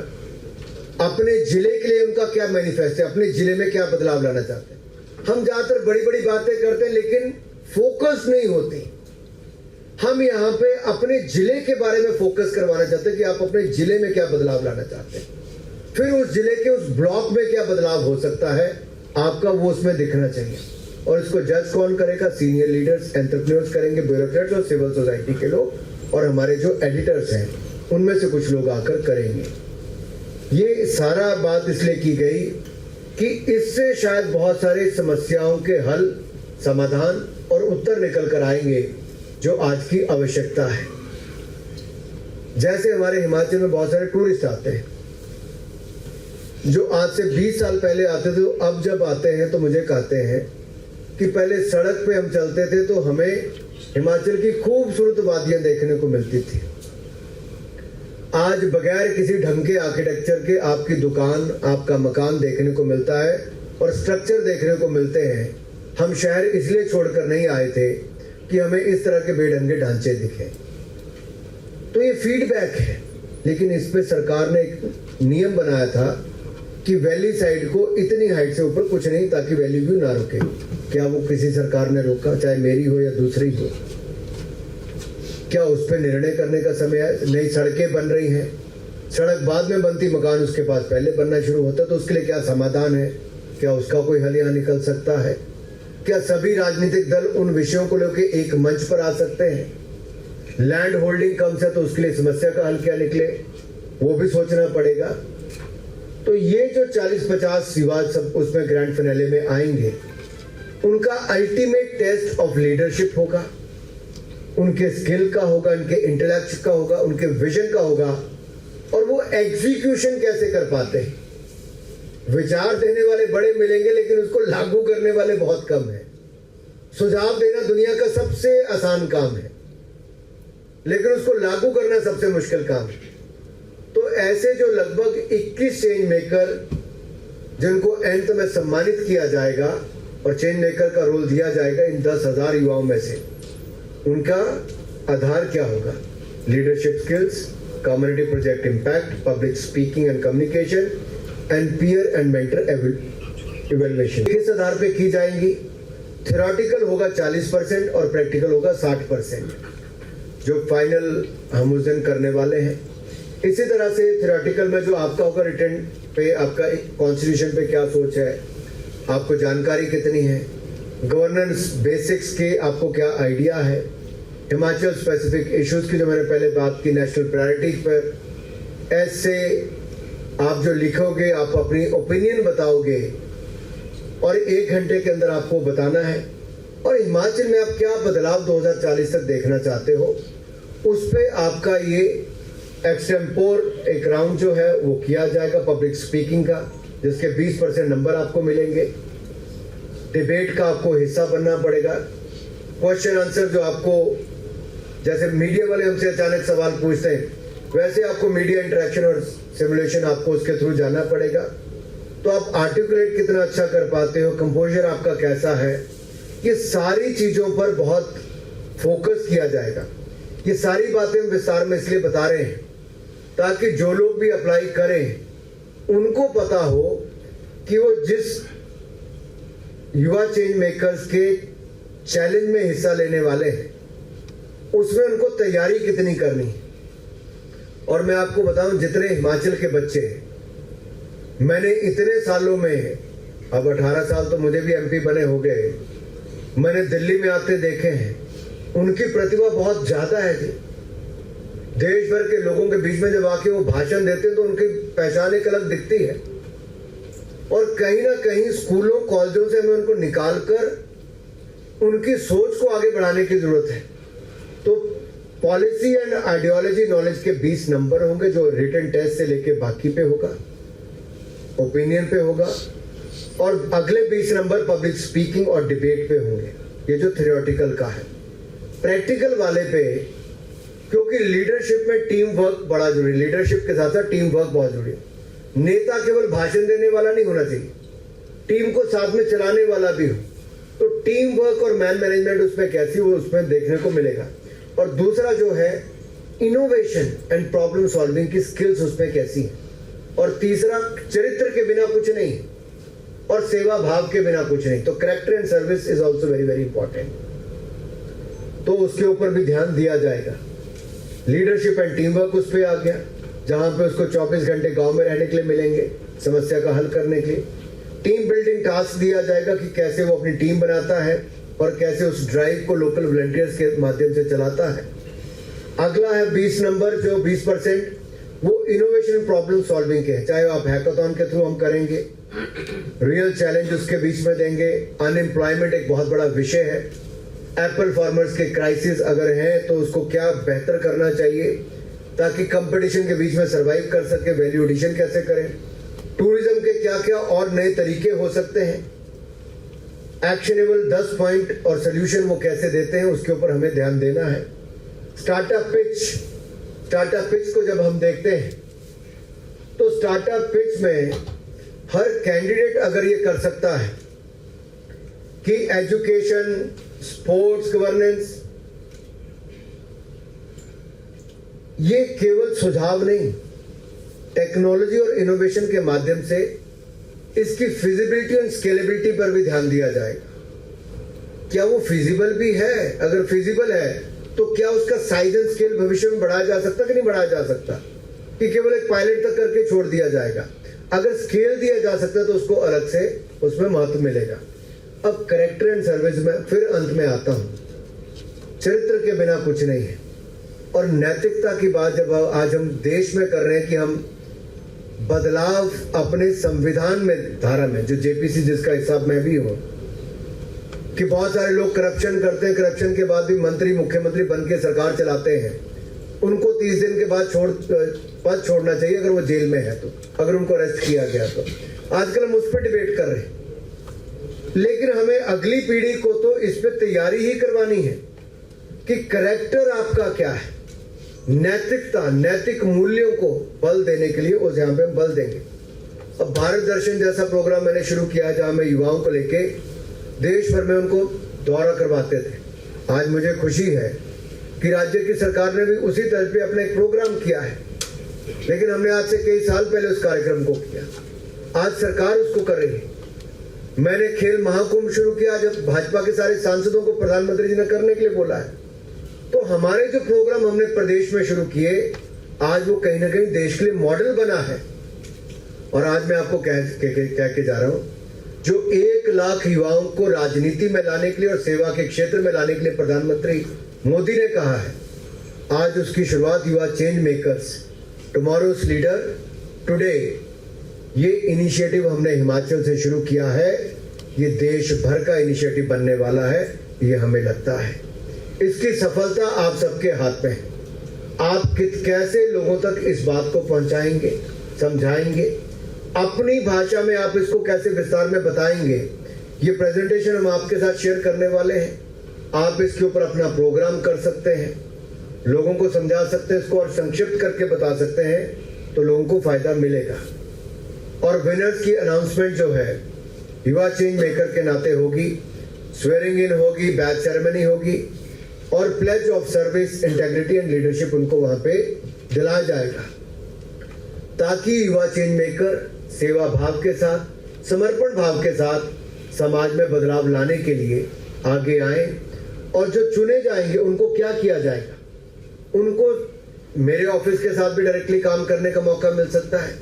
अपने जिले के लिए उनका क्या मैनिफेस्ट है, अपने जिले में क्या बदलाव लाना चाहते हैं। हम ज्यादातर बड़ी बड़ी बातें करते हैं लेकिन फोकस नहीं होती। हम यहाँ पे अपने जिले के बारे में फोकस करवाना चाहते हैं कि आप अपने जिले में क्या बदलाव लाना चाहते हैं, फिर उस जिले के उस ब्लॉक में क्या बदलाव हो सकता है आपका, वो उसमें दिखना चाहिए। और इसको जज कौन करेगा, सीनियर लीडर्स, एंटरप्रेन्योर्स करेंगे, ब्यूरोक्रेट्स और सिविल सोसाइटी के लोग, और हमारे जो एडिटर्स हैं उनमें से कुछ लोग आकर करेंगे। ये सारा बात इसलिए की गई कि इससे शायद बहुत सारी समस्याओं के हल, समाधान और उत्तर निकल कर आएंगे जो आज की आवश्यकता है। जैसे हमारे हिमाचल में बहुत सारे टूरिस्ट आते हैं जो आज से 20 साल पहले आते थे, अब जब आते हैं तो मुझे कहते हैं कि पहले सड़क पे हम चलते थे तो हमें हिमाचल की खूबसूरत वादियां देखने को मिलती थी। आज बगैर किसी ढंग के आर्किटेक्चर के आपकी दुकान, आपका मकान देखने को मिलता है और स्ट्रक्चर देखने को मिलते हैं। हम शहर इसलिए छोड़कर नहीं आए थे कि हमें इस तरह के बेढंगे ढांचे दिखे। तो ये फीडबैक है, लेकिन इस पे सरकार ने एक नियम बनाया था कि वैली साइड को इतनी हाइट से ऊपर कुछ नहीं, ताकि वैली व्यू ना रुके। क्या वो किसी सरकार ने रोका, चाहे मेरी हो या दूसरी हो? क्या उस पर निर्णय करने का समय है? नई सड़कें बन रही हैं, सड़क बाद में बनती, मकान उसके पास पहले बनना शुरू होता, तो उसके लिए क्या समाधान है? क्या उसका कोई हल यहाँ निकल सकता है? क्या सभी राजनीतिक दल उन विषयों को लेकर एक मंच पर आ सकते हैं? लैंड होल्डिंग कम से तो उसके लिए समस्या का हल क्या निकले, वो भी सोचना पड़ेगा। तो ये जो 40-50 विवाद सब उसमें ग्रैंड फिनाले में आएंगे, उनका अल्टीमेट टेस्ट ऑफ लीडरशिप होगा, उनके स्किल का होगा, उनके इंटेलेक्ट का होगा, उनके विजन का होगा, और वो एग्जीक्यूशन कैसे कर पाते हैं। विचार देने वाले बड़े मिलेंगे लेकिन उसको लागू करने वाले बहुत कम है। सुझाव देना दुनिया का सबसे आसान काम है, लेकिन उसको लागू करना सबसे मुश्किल काम है। तो ऐसे जो लगभग 21 चेंज मेकर जिनको एंड में सम्मानित किया जाएगा और चेंज मेकर का रोल दिया जाएगा इन 10,000 युवाओं में से, उनका आधार क्या होगा? Leadership skills, community project impact, public speaking and communication and peer and mentor evaluation. किस आधार पे की जाएंगी? थ्योरेटिकल होगा 40% और प्रैक्टिकल होगा 60%, जो फाइनल हम उस दिन करने वाले हैं। इसी तरह से थ्योरेटिकल में जो आपका होगा रिटर्न पे, आपका कॉन्स्टिट्यूशन पे क्या सोच है, आपको जानकारी कितनी है, गवर्नेंस बेसिक्स के आपको क्या आइडिया है, हिमाचल स्पेसिफिक इश्यूज की जो मैंने पहले बात की, नेशनल प्रायोरिटी पर, ऐसे आप जो लिखोगे, आप अपनी ओपिनियन बताओगे और 1 घंटे के अंदर आपको बताना है और हिमाचल में आप क्या बदलाव 2040 तक देखना चाहते हो, उस पे आपका ये एक्सटेम्पोर एक राउंड जो है वो किया जाएगा पब्लिक स्पीकिंग का, जिसके 20% नंबर आपको मिलेंगे। डिबेट का आपको हिस्सा बनना पड़ेगा। क्वेश्चन आंसर जो आपको, जैसे मीडिया वाले हमसे अचानक सवाल पूछते हैं, वैसे आपको मीडिया इंटरेक्शन और सिमुलेशन आपको उसके थ्रू जाना पड़ेगा। तो आप आर्टिकुलेट कितना अच्छा कर पाते हो, कंपोजर आपका कैसा है, ये सारी चीजों पर बहुत फोकस किया जाएगा। ये सारी बातें हम विस्तार में इसलिए बता रहे हैं ताकि जो लोग भी अप्लाई करें उनको पता हो कि वो जिस युवा चेंज मेकर्स के चैलेंज में हिस्सा लेने वाले हैं उसमें उनको तैयारी कितनी करनी है। और मैं आपको बताऊं, जितने हिमाचल के बच्चे मैंने इतने सालों में, अब 18 साल तो मुझे भी एमपी बने हो गए, मैंने दिल्ली में आते देखे हैं, उनकी प्रतिभा बहुत ज्यादा है जी। देश भर के लोगों के बीच में जब आके वो भाषण देते हैं तो उनकी पहचान एक अलग दिखती है। और कहीं ना कहीं स्कूलों कॉलेजों से हमें उनको निकाल कर उनकी सोच को आगे बढ़ाने की जरूरत है। तो पॉलिसी एंड आइडियोलॉजी नॉलेज के 20 नंबर होंगे जो रिटन टेस्ट से लेके बाकी पे होगा, ओपिनियन पे होगा, और अगले 20 नंबर पब्लिक स्पीकिंग और डिबेट पे होंगे, ये जो थ्योरेटिकल का है। प्रैक्टिकल वाले पे, क्योंकि लीडरशिप में टीम वर्क बड़ा जरूरी, लीडरशिप के साथ साथ टीम वर्क बहुत जरूरी है। नेता केवल भाषण देने वाला नहीं होना चाहिए, टीम को साथ में चलाने वाला भी हो। तो टीम वर्क और मैन मैनेजमेंट उसमें कैसी हो, उसमें देखने को मिलेगा। और दूसरा जो है इनोवेशन एंड प्रॉब्लम सॉल्विंग की स्किल्स उसमें कैसी है। और तीसरा, चरित्र के बिना कुछ नहीं और सेवा भाव के बिना कुछ नहीं। तो character and service is also very very important, तो उसके ऊपर भी ध्यान दिया जाएगा। लीडरशिप एंड टीम वर्क उस पर आ गया, जहां पे उसको 24 घंटे गांव में रहने के लिए मिलेंगे, समस्या का हल करने के लिए। टीम बिल्डिंग टास्क दिया जाएगा कि कैसे वो अपनी टीम बनाता है और कैसे उस ड्राइव को लोकल वॉलंटियर्स के माध्यम से चलाता है। अगला है 20 नंबर, जो 20% वो इनोवेशन प्रॉब्लम सॉल्विंग के है, चाहे आप हैकाथॉन के थ्रू हम करेंगे, रियल चैलेंज उसके बीच में देंगे। अनएम्प्लॉयमेंट एक बहुत बड़ा विषय है। एप्पल फार्मर्स के क्राइसिस अगर हैं तो उसको क्या बेहतर करना चाहिए ताकि कंपटीशन के बीच में सरवाइव कर सके, वैल्यू एडिशन कैसे करें, टूरिज्म के क्या क्या और नए तरीके हो सकते हैं, एक्शनेबल 10 पॉइंट और सोल्यूशन वो कैसे देते हैं, उसके ऊपर हमें ध्यान देना है। स्टार्टअप पिच को जब हम देखते हैं तो स्टार्टअप पिच में हर कैंडिडेट अगर ये कर सकता है कि एजुकेशन, स्पोर्ट्स, गवर्नेंस, ये केवल सुझाव नहीं, टेक्नोलॉजी और इनोवेशन के माध्यम से इसकी फिजिबिलिटी और स्केलेबिलिटी पर भी ध्यान दिया जाएगा। क्या वो फिजिबल भी है? अगर फिजिबल है तो क्या उसका साइज एंड स्केल भविष्य में बढ़ाया जा सकता कि नहीं बढ़ाया जा सकता, कि केवल एक पायलट तक करके छोड़ दिया जाएगा? अगर स्केल दिया जा सकता है तो उसको अलग से उसमें महत्व मिलेगा। अब कैरेक्टर एंड सर्विस में फिर अंत में आता हूं, चरित्र के बिना कुछ नहीं है। और नैतिकता की बात जब आज हम देश में कर रहे हैं कि हम बदलाव अपने संविधान में, धारा में, जो जेपीसी जिसका हिस्सा मैं भी हूं, कि बहुत सारे लोग करप्शन करते हैं, करप्शन के बाद भी मंत्री मुख्यमंत्री बन के सरकार चलाते हैं, उनको 30 दिन के बाद पद छोड़ना चाहिए अगर वो जेल में है तो, अगर उनको अरेस्ट किया गया तो। आजकल हम उस पर डिबेट कर रहे हैं, लेकिन हमें अगली पीढ़ी को तो इस पर तैयारी ही करवानी है कि कैरेक्टर आपका क्या है, नैतिकता, नैतिक मूल्यों को बल देने के लिए उस यहाँ पे हम बल देंगे। अब भारत दर्शन जैसा प्रोग्राम मैंने शुरू किया जहां मैं युवाओं को लेके देश भर में उनको दौरा करवाते थे। आज मुझे खुशी है कि राज्य की सरकार ने भी उसी तर्ज पे अपना एक प्रोग्राम किया है, लेकिन हमने आज से कई साल पहले उस कार्यक्रम को किया, आज सरकार उसको कर रही है। मैंने खेल महाकुंभ शुरू किया जब भाजपा के सारे सांसदों को प्रधानमंत्री जी ने करने के लिए बोला है। तो हमारे जो प्रोग्राम हमने प्रदेश में शुरू किए, आज वो कहीं ना कहीं देश के लिए मॉडल बना है। और आज मैं आपको कह के जा रहा हूं, जो 1 लाख युवाओं को राजनीति में लाने के लिए और सेवा के क्षेत्र में लाने के लिए प्रधानमंत्री मोदी ने कहा है, आज उसकी शुरुआत युवा change makers, tomorrow's leader today, ये इनिशिएटिव हमने हिमाचल से शुरू किया है। ये देश भर का इनिशिएटिव बनने वाला है ये हमें लगता है। इसकी सफलता आप सबके हाथ में है। आप कैसे लोगों तक इस बात को पहुंचाएंगे, समझाएंगे, अपनी भाषा में आप इसको कैसे विस्तार में बताएंगे, ये प्रेजेंटेशन हम आपके साथ शेयर करने वाले हैं। आप इसके ऊपर अपना प्रोग्राम कर सकते हैं, लोगों को समझा सकते हैं इसको और संक्षिप्त करके बता सकते हैं, तो लोगों को फायदा मिलेगा। और विनर्स की अनाउंसमेंट जो है युवा चेंज मेकर के नाते होगी, स्वेरिंग इन होगी, बैच सेरेमनी होगी और pledge of service, integrity and leadership उनको वहां पे दिलाया जाएगा, ताकि युवा चेंज मेकर सेवा भाव के साथ, समर्पण भाव के साथ समाज में बदलाव लाने के लिए आगे आए। और जो चुने जाएंगे उनको क्या किया जाएगा, उनको मेरे ऑफिस के साथ भी डायरेक्टली काम करने का मौका मिल सकता है।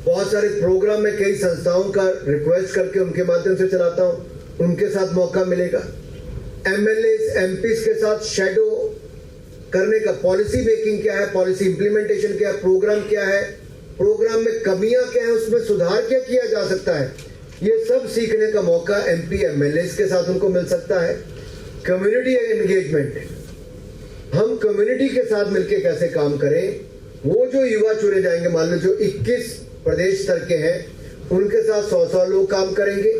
बहुत सारे प्रोग्राम में कई संस्थाओं का रिक्वेस्ट करके उनके माध्यम से चलाता हूं, उनके साथ मौका मिलेगा। एमएलए एमपीज के साथ शेडो करने का, पॉलिसी मेकिंग क्या है, पॉलिसी इंप्लीमेंटेशन क्या है, प्रोग्राम क्या है, प्रोग्राम में कमियां क्या है, उसमें सुधार क्या किया जा सकता है, ये सब सीखने का मौका एमपी एमएलए के साथ उनको मिल सकता है। कम्युनिटी एंगेजमेंट, हम कम्युनिटी के साथ मिलकर कैसे काम करें, वो जो युवा चुने जाएंगे, मान लो जो 21 प्रदेश स्तर के हैं, उनके साथ 100 लोग काम करेंगे।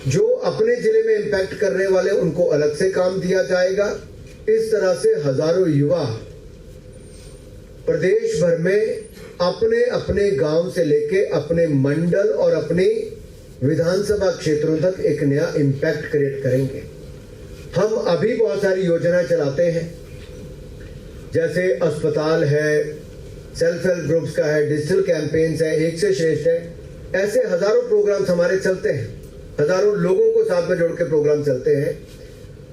जो अपने जिले में इंपैक्ट करने वाले उनको अलग से काम दिया जाएगा। इस तरह से हजारों युवा प्रदेश भर में अपने अपने गांव से लेके अपने मंडल और अपने विधानसभा क्षेत्रों तक एक नया इंपैक्ट क्रिएट करेंगे। हम अभी बहुत सारी योजनाएं चलाते हैं, जैसे अस्पताल है, सेल्फ हेल्प ग्रुप्स का है, डिजिटल कैंपेन्स है, एक से श्रेष्ठ है, ऐसे हजारों प्रोग्राम्स हमारे चलते हैं, हजारों लोगों को साथ में जोड़ के प्रोग्राम चलते हैं।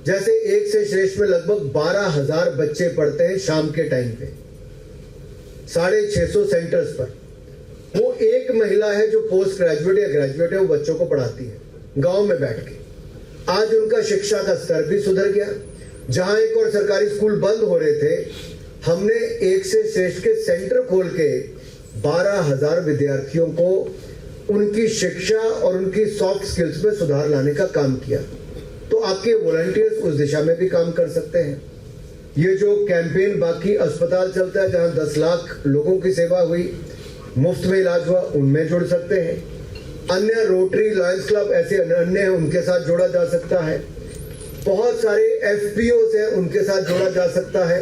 जैसे एक से श्रेष्ठ में लगभग 12,000 बच्चे पढ़ते हैं शाम के टाइम पे 650 सेंटर्स पर। वो एक महिला है जो पोस्ट ग्रेजुएट या ग्रेजुएट है, वो बच्चों को पढ़ाती है गांव में बैठ के। आज उनका शिक्षा का स्तर भी सुधर गया। जहां एक और सरकारी स्कूल बंद हो रहे थे, हमने एक से श्रेष्ठ के सेंटर खोल के 12,000 विद्यार्थियों को उनकी शिक्षा और उनकी सॉफ्ट स्किल्स में सुधार लाने का काम किया। तो आपके वॉलंटियर्स उस दिशा में भी काम कर सकते हैं। ये जो कैंपेन बाकी अस्पताल चलता है, जहां 10 लाख लोगों की सेवा हुई, मुफ्त में इलाज हुआ, उनमें जुड़ सकते हैं। अन्य रोटरी, लायंस क्लब, ऐसे अन्य हैं, उनके साथ जोड़ा जा सकता है। बहुत सारे एफपीओ हैं, उनके साथ जोड़ा जा सकता है।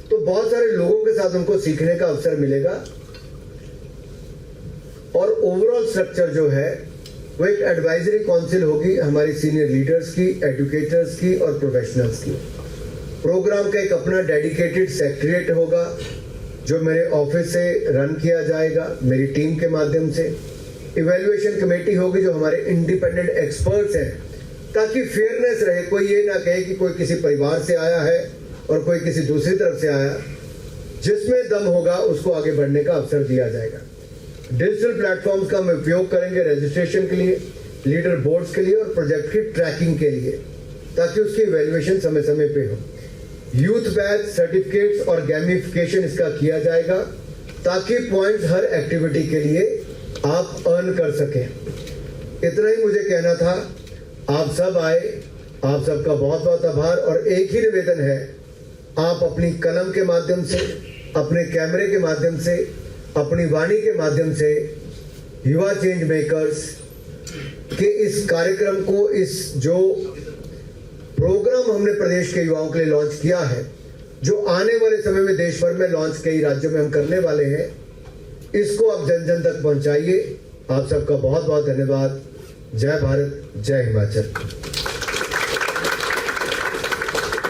तो बहुत सारे लोगों के साथ उनको सीखने का अवसर मिलेगा। और ओवरऑल स्ट्रक्चर जो है वो एक एडवाइजरी काउंसिल होगी हमारी सीनियर लीडर्स की, एजुकेटर्स की और प्रोफेशनल्स की। प्रोग्राम का एक अपना डेडिकेटेड सेक्रेटरीट होगा जो मेरे ऑफिस से रन किया जाएगा, मेरी टीम के माध्यम से। इवैल्यूएशन कमेटी होगी जो हमारे इंडिपेंडेंट एक्सपर्ट्स हैं, ताकि फेयरनेस रहे। कोई ये ना कहे कि कोई किसी परिवार से आया है और कोई किसी दूसरी तरफ से आया। जिसमें दम होगा उसको आगे बढ़ने का अवसर दिया जाएगा। डिजिटल प्लेटफॉर्म्स का हम उपयोग करेंगे रजिस्ट्रेशन के लिए, लीडर बोर्ड्स के लिए और प्रोजेक्ट की ट्रैकिंग के लिए, ताकि उसकी इवैल्यूएशन समय समय पे हो। यूथ बैच, सर्टिफिकेट्स और गैमिफिकेशन इसका किया जाएगा, ताकि पॉइंट्स हर एक्टिविटी के लिए आप अर्न कर सकें। इतना ही मुझे कहना था। आप सब आए, आप सबका बहुत बहुत आभार। और एक ही निवेदन है, आप अपनी कलम के माध्यम से, अपने कैमरे के माध्यम से, अपनी वाणी के माध्यम से युवा चेंज मेकर्स के इस कार्यक्रम को, इस जो प्रोग्राम हमने प्रदेश के युवाओं के लिए लॉन्च किया है, जो आने वाले समय में देश भर में लॉन्च कई राज्यों में हम करने वाले हैं, इसको आप जन जन तक पहुंचाइए। आप सबका बहुत बहुत धन्यवाद। जय भारत, जय हिमाचल।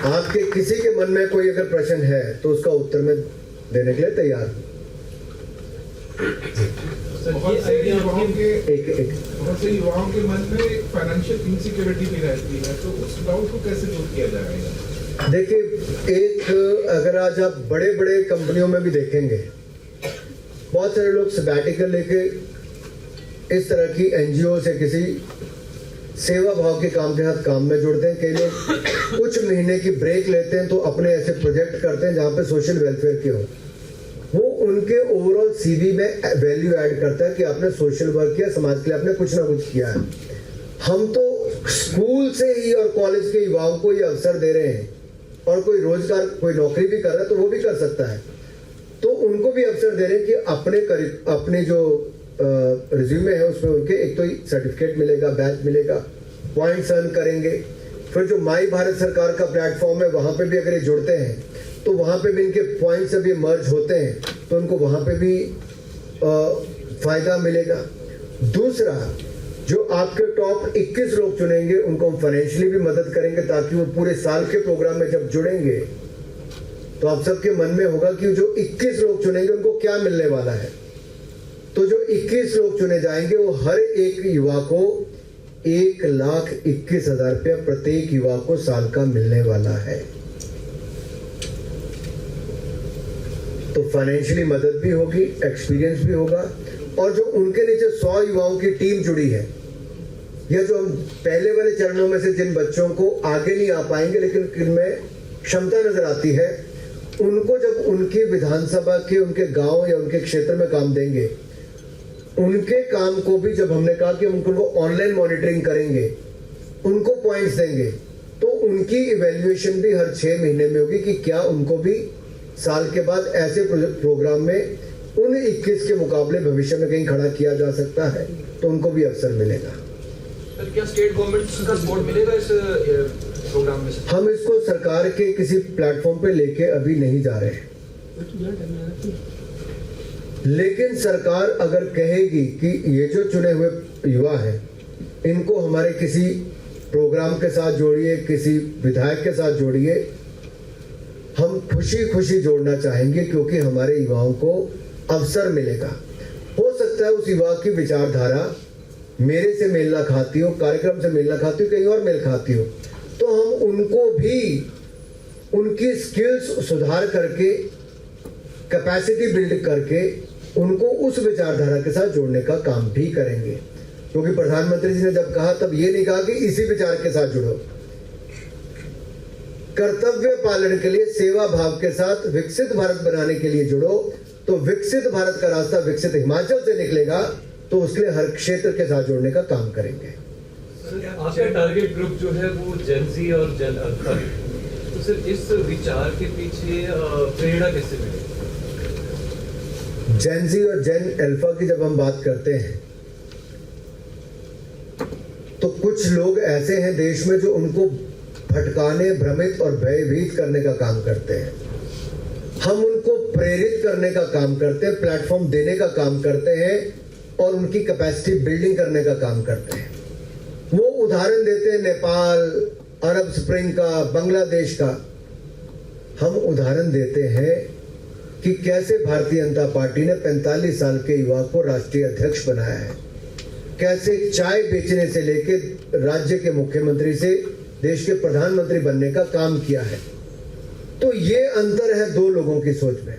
आपके किसी के मन में कोई अगर प्रश्न है तो उसका उत्तर मैं देने के लिए तैयार हूं। बहुत से युवाओं के मन में फाइनेंशियल इनसिक्योरिटी भी रहती है, तो उस डाउट को कैसे दूर किया जाएगा? देखिए, एक अगर आज आप बड़े बड़े कंपनियों में भी देखेंगे, बहुत सारे लोग सबैटिकल लेके इस तरह की एनजीओ से किसी सेवा भाव के काम के साथ काम में जुड़ते हैं। कई लोग कुछ महीने की ब्रेक लेते हैं तो अपने ऐसे प्रोजेक्ट करते हैं जहाँ पे सोशल वेलफेयर के हो। वो उनके ओवरऑल सीवी में वैल्यू ऐड करता है कि आपने सोशल वर्क किया, समाज के लिए आपने कुछ ना कुछ किया है। हम तो स्कूल से ही और कॉलेज के युवाओं को ये अवसर दे रहे हैं, और कोई रोजगार, कोई नौकरी भी कर रहा है तो वो भी कर सकता है, तो उनको भी अवसर दे रहे हैं कि अपने जो रिज्यूमे है उसमें उनके एक तो सर्टिफिकेट मिलेगा, बैच मिलेगा, पॉइंट्स अर्न करेंगे। फिर जो माई भारत सरकार का प्लेटफॉर्म है वहां पे भी अगर ये जुड़ते हैं तो वहां पे भी इनके पॉइंट्स अभी मर्ज होते हैं तो उनको वहां पे भी फायदा मिलेगा। दूसरा, जो आपके टॉप 21 लोग चुनेंगे उनको हम फाइनेंशियली भी मदद करेंगे ताकि वो पूरे साल के प्रोग्राम में जब जुड़ेंगे तो आप सबके मन में होगा कि जो 21 लोग चुनेंगे उनको क्या मिलने वाला है। तो जो 21 लोग चुने जाएंगे वो हर एक युवा को 1,21,000 रुपया प्रत्येक युवा को साल का मिलने वाला है। तो फाइनेंशियली मदद भी होगी, एक्सपीरियंस भी होगा, और जो उनके नीचे 100 युवाओं की टीम जुड़ी है, या जो हम पहले वाले चरणों में से जिन बच्चों को आगे नहीं आ पाएंगे लेकिन इनमें क्षमता नजर आती है, उनको जब उनकी विधानसभा के, उनके गांव या उनके क्षेत्र में काम देंगे, उनके काम को भी जब हमने कहा कि हम उनको ऑनलाइन मॉनिटरिंग करेंगे, उनको पॉइंट्स देंगे, तो उनकी इवैल्यूएशन भी हर 6 महीने में होगी कि क्या उनको भी साल के बाद ऐसे प्रोग्राम में उन 21 के मुकाबले भविष्य में कहीं खड़ा किया जा सकता है, तो उनको भी अवसर मिलेगा। सर, क्या स्टेट गवर्नमेंट का सपोर्ट मिलेगा इस प्रोग्राम में? हम इसको सरकार के किसी प्लेटफॉर्म पे लेके अभी नहीं जा रहे हैं, लेकिन सरकार अगर कहेगी कि ये जो चुने हुए युवा हैं इनको हमारे किसी प्रोग्राम के साथ जोड़िए, किसी विधायक के साथ जोड़िए, हम खुशी खुशी जोड़ना चाहेंगे, क्योंकि हमारे युवाओं को अवसर मिलेगा। हो सकता है उस युवा की विचारधारा मेरे से मेल ना खाती हो, कार्यक्रम से मेल ना खाती हो, कहीं और मेल खाती हो, तो हम उनको भी उनकी स्किल्स सुधार करके, कैपेसिटी बिल्ड करके उनको उस विचारधारा के साथ जोड़ने का काम भी करेंगे। क्योंकि प्रधानमंत्री जी ने जब कहा तब ये नहीं कहा कि इसी विचार के साथ जुड़ो, कर्तव्य पालन के लिए सेवा भाव के साथ विकसित भारत बनाने के लिए जुड़ो, तो विकसित भारत का रास्ता विकसित हिमाचल से निकलेगा, तो उसके लिए हर क्षेत्र के साथ जोड़ने का काम करेंगे। आपका टारगेट ग्रुप जो है वो जेन ज़ी और जेन अल्फा, तो सिर्फ इस विचार के पीछे प्रेरणा कैसे मिली? जेन ज़ी और जेन अल्फा की जब हम बात करते हैं तो कुछ लोग ऐसे हैं देश में जो उनको भटकाने, भ्रमित और भयभीत करने का काम करते हैं। हम उनको प्रेरित करने का काम करते हैं, प्लेटफॉर्म देने का काम करते हैं और उनकी कैपेसिटी बिल्डिंग करने का काम करते हैं। वो उदाहरण देते हैं नेपाल, अरब स्प्रिंग का, बांग्लादेश का। हम उदाहरण देते हैं कि कैसे भारतीय जनता पार्टी ने 45 साल के युवा को राष्ट्रीय अध्यक्ष बनाया है, कैसे चाय बेचने से लेकर राज्य के मुख्यमंत्री से देश के प्रधानमंत्री बनने का काम किया है। तो ये अंतर है दो लोगों की सोच में।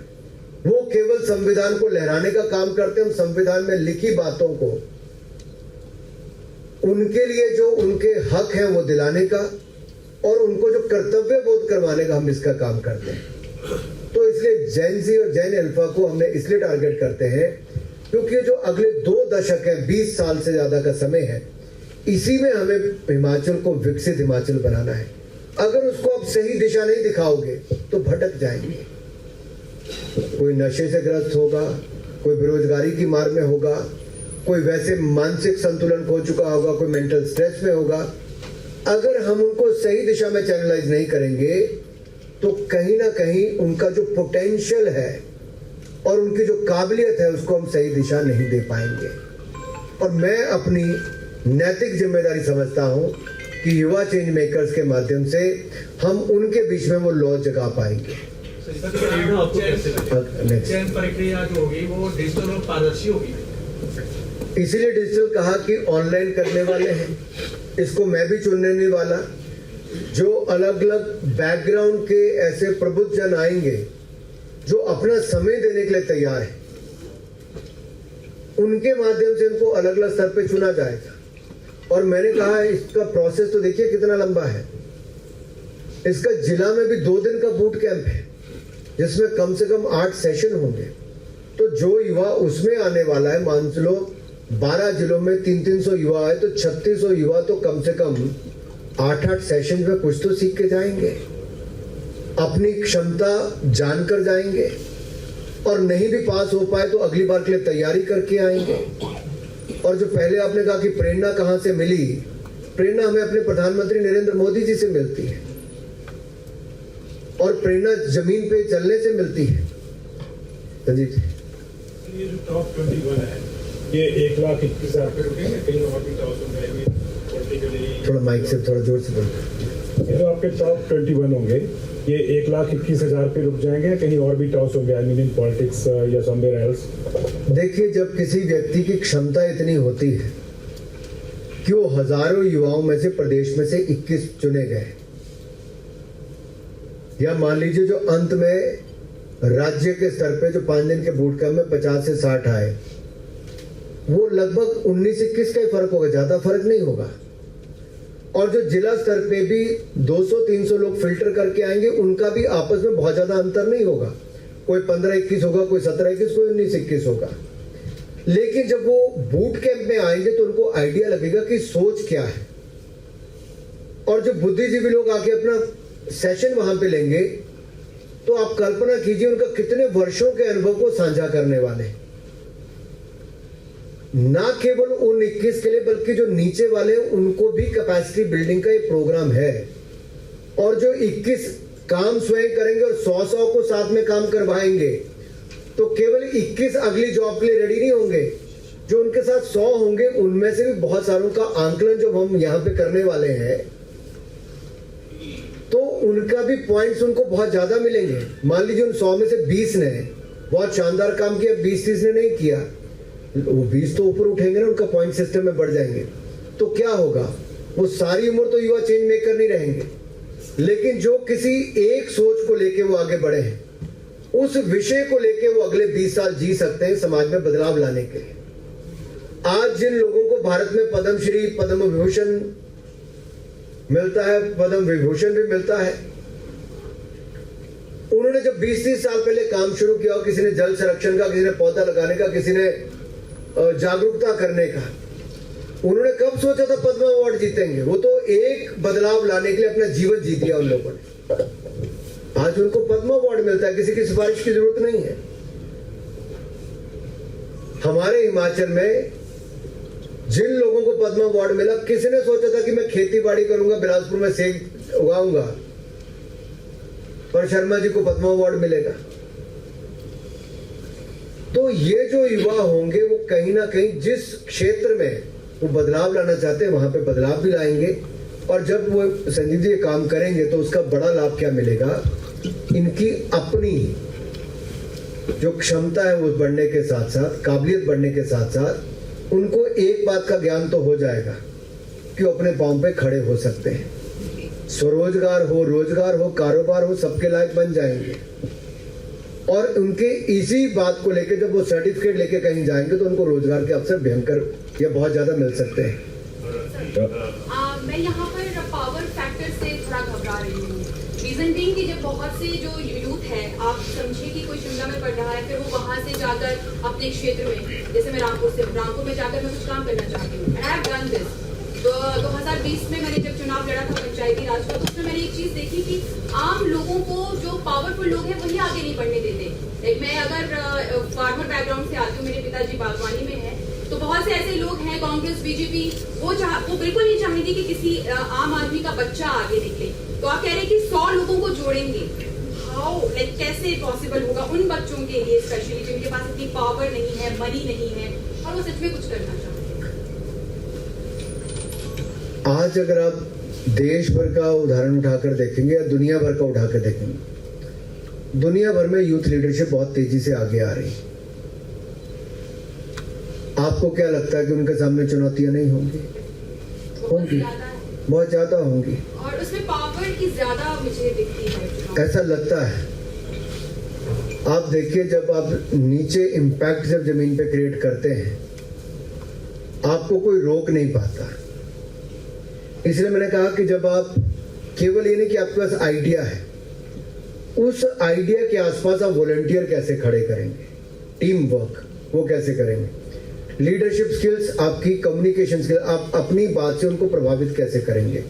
वो केवल संविधान को लहराने का काम करते हैं, हम संविधान में लिखी बातों को उनके लिए जो उनके हक हैं वो दिलाने का और उनको जो कर्तव्य बोध करवाने का हम इसका काम करते हैं। तो इसलिए जेन ज़ी और जेन अल्फा को हमने इसलिए टारगेट करते हैं क्योंकि जो अगले 2 दशक है, 20 साल से ज्यादा का समय है, इसी में हमें हिमाचल को विकसित हिमाचल बनाना है। अगर उसको आप सही दिशा नहीं दिखाओगे तो भटक जाएंगे। कोई नशे से ग्रस्त होगा, कोई बेरोजगारी की मार में होगा, कोई वैसे मानसिक संतुलन खो चुका होगा, कोई मेंटल स्ट्रेस में होगा। अगर हम उनको सही दिशा में चैनलाइज नहीं करेंगे तो कहीं ना कहीं उनका जो पोटेंशियल है और उनकी जो काबिलियत है उसको हम सही दिशा नहीं दे पाएंगे। और मैं अपनी नैतिक जिम्मेदारी समझता हूं कि युवा चेंज मेकर्स के माध्यम से हम उनके बीच में वो लॉ जगा पाएंगे। चयन प्रक्रिया जो होगी वो डिजिटल और पारदर्शी होगी। इसीलिए डिजिटल कहा कि ऑनलाइन करने वाले हैं, इसको मैं भी चुनने नहीं वाला। जो अलग अलग बैकग्राउंड के ऐसे प्रबुद्ध जन आएंगे जो अपना समय देने के लिए तैयार है, उनके माध्यम से इनको अलग अलग स्तर पे चुना जाएगा। और मैंने कहा इसका प्रोसेस तो देखिए कितना लंबा है। इसका जिला में भी 2 दिन का बूट कैंप है जिसमें कम से कम 8 सेशन होंगे। तो जो युवा उसमें आने वाला है, मान लो 12 जिलों में 300 युवा है तो 3600 युवा तो कम से कम 8 सेशन में कुछ तो सीख के जाएंगे, अपनी क्षमता जानकर जाएंगे, और नहीं भी पास हो पाए तो अगली बार के लिए तैयारी करके आएंगे। और जो पहले आपने कहा कि प्रेरणा कहां से मिली, प्रेरणा हमें अपने प्रधानमंत्री नरेंद्र मोदी जी से मिलती है, और प्रेरणा जमीन पे चलने से मिलती है। संजीव जी, ये जो टॉप 21 है, ये 1,21,000 पे रुकेंगे, कहीं और भी टॉप होंगे पॉलिटिकली? थोड़ा माइक से थोड़ा जोर से बोलो। ये जो आपके टॉप 21 होंगे, ये 1,21,000 पे रुक जाएंगे, कहीं और भी टॉस होंगे, आई मीन इन पॉलिटिक्स या समवेयर एल्स? देखिए, जब किसी व्यक्ति की क्षमता इतनी होती है कि वो हजारों युवाओं में से प्रदेश में से 21 चुने गए, या मान लीजिए जो अंत में राज्य के स्तर पे जो 5 दिन के बूट कैंप में 50 से 60 आए, वो लगभग 19-21 का ही फर्क होगा, ज्यादा फर्क नहीं होगा। और जो जिला स्तर पे भी 200-300 लोग फिल्टर करके आएंगे, उनका भी आपस में बहुत ज्यादा अंतर नहीं होगा, कोई 15-21 होगा, कोई 17-21, कोई 19-21 होगा। लेकिन जब वो बूट कैंप में आएंगे तो उनको आइडिया लगेगा कि सोच क्या है, और जो बुद्धिजीवी लोग आके अपना सेशन वहां पे लेंगे, तो आप कल्पना कीजिए उनका कितने वर्षों के अनुभव को साझा करने वाले, ना केवल उन 21 के लिए बल्कि जो नीचे वाले उनको भी कैपेसिटी बिल्डिंग का एक प्रोग्राम है। और जो 21 काम स्वयं करेंगे और 100 को साथ में काम करवाएंगे, तो केवल 21 अगली जॉब के लिए रेडी नहीं होंगे, जो उनके साथ 100 होंगे, उनमें से भी बहुत सारों का आंकलन जो हम यहां पे करने वाले हैं, तो उनका भी पॉइंट्स उनको बहुत ज्यादा मिलेंगे। मान लीजिए उन 100 में से 20 ने बहुत शानदार काम किया, 20-30 ने नहीं किया, वो 20 तो ऊपर उठेंगे ना, उनका पॉइंट सिस्टम में बढ़ जाएंगे। तो क्या होगा, वो सारी उम्र तो युवा चेंज मेकर नहीं रहेंगे, लेकिन जो किसी एक सोच को लेके वो आगे बढ़े हैं, उस विषय को लेके वो अगले 20 साल जी सकते हैं समाज में बदलाव लाने के लिए। आज जिन लोगों को भारत में पद्मश्री, पद्म विभूषण मिलता है, पद्म विभूषण भी मिलता है, उन्होंने जब 20-30 साल पहले काम शुरू किया, किसी ने जल संरक्षण का, किसी ने पौधा लगाने का, किसी ने जागरूकता करने का, उन्होंने कब सोचा था पद्म अवार्ड जीतेंगे? वो तो एक बदलाव लाने के लिए अपना जीवन जी दिया उन लोगों ने। आज उनको पद्म अवार्ड मिलता है, किसी की सिफारिश की जरूरत नहीं है। हमारे हिमाचल में जिन लोगों को पद्म अवार्ड मिला, किसी ने सोचा था कि मैं खेती बाड़ी करूंगा, बिलासपुर में सेब उगाऊंगा, पर शर्मा जी को पद्म अवार्ड मिलेगा। तो ये जो युवा होंगे वो कहीं ना कहीं जिस क्षेत्र में वो बदलाव लाना चाहते हैं वहां पे बदलाव भी लाएंगे, और जब वो संजीव जी काम करेंगे तो उसका बड़ा लाभ क्या मिलेगा, इनकी अपनी जो क्षमता है वो बढ़ने के साथ साथ, काबिलियत बढ़ने के साथ साथ, उनको एक बात का ज्ञान तो हो जाएगा कि वो अपने पांव पे खड़े हो सकते हैं। स्वरोजगार हो, रोजगार हो, कारोबार हो, सबके लायक बन जाएंगे। और उनके इसी बात को लेके जब वो सर्टिफिकेट लेके कहीं जाएंगे तो उनको रोजगार के अवसर भयंकर या बहुत ज्यादा मिल सकते हैं। मैं यहाँ पर पावर फैक्टर से थोड़ा घबरा रही हूँ। रीजन बीइंग कि जब बहुत से जो यूथ है, आप समझिए कि कोई शिमला में पढ़ रहा है, फिर वो वहाँ से जाकर अपने क्षेत्र में, जैसे मैं रामपुर में जाकर मैं कुछ काम करना चाहती हूँ। I have done this. तो 2020 में मैंने जब चुनाव लड़ा था पंचायती राज का, तो उसमें मैंने एक चीज देखी कि आम लोगों को, जो पावरफुल लोग हैं, वही आगे नहीं बढ़ने देते। मैं अगर फार्मर बैकग्राउंड से आती हूँ, मेरे पिताजी बागवानी में है, तो बहुत से ऐसे लोग हैं, कांग्रेस, बीजेपी, वो बिल्कुल नहीं चाहेंगे कि किसी आम आदमी का बच्चा आगे निकले। तो आप कह रहे हैं कि 100 लोगों को जोड़ेंगे, हाउ, लाइक कैसे पॉसिबल होगा उन बच्चों के लिए स्पेशली जिनके पास इतनी पावर नहीं है, मनी नहीं है, और वो सच में कुछ करना चाहते हैं? आज अगर आप देश भर का उदाहरण उठाकर देखेंगे या दुनिया भर का उठाकर देखेंगे, दुनिया भर में यूथ लीडरशिप बहुत तेजी से आगे आ रही है। आपको क्या लगता है कि उनके सामने चुनौतियां नहीं होंगी? होंगी, बहुत ज्यादा होंगी, और उसमें पावर की ज्यादा मुझे दिखती है, ऐसा लगता है। आप देखिए, जब आप नीचे इम्पैक्ट जब जमीन पे क्रिएट करते हैं, आपको कोई रोक नहीं पाता। इसलिए मैंने कहा कि जब आप केवल ये नहीं कि आपके पास आइडिया है, उस आइडिया के आसपास आप वॉलंटियर कैसे खड़े करेंगे, टीम वर्क वो कैसे करेंगे। लीडरशिप स्किल्स, आपकी कम्युनिकेशन स्किल्स, आप अपनी बात से उनको प्रभावित कैसे करेंगे।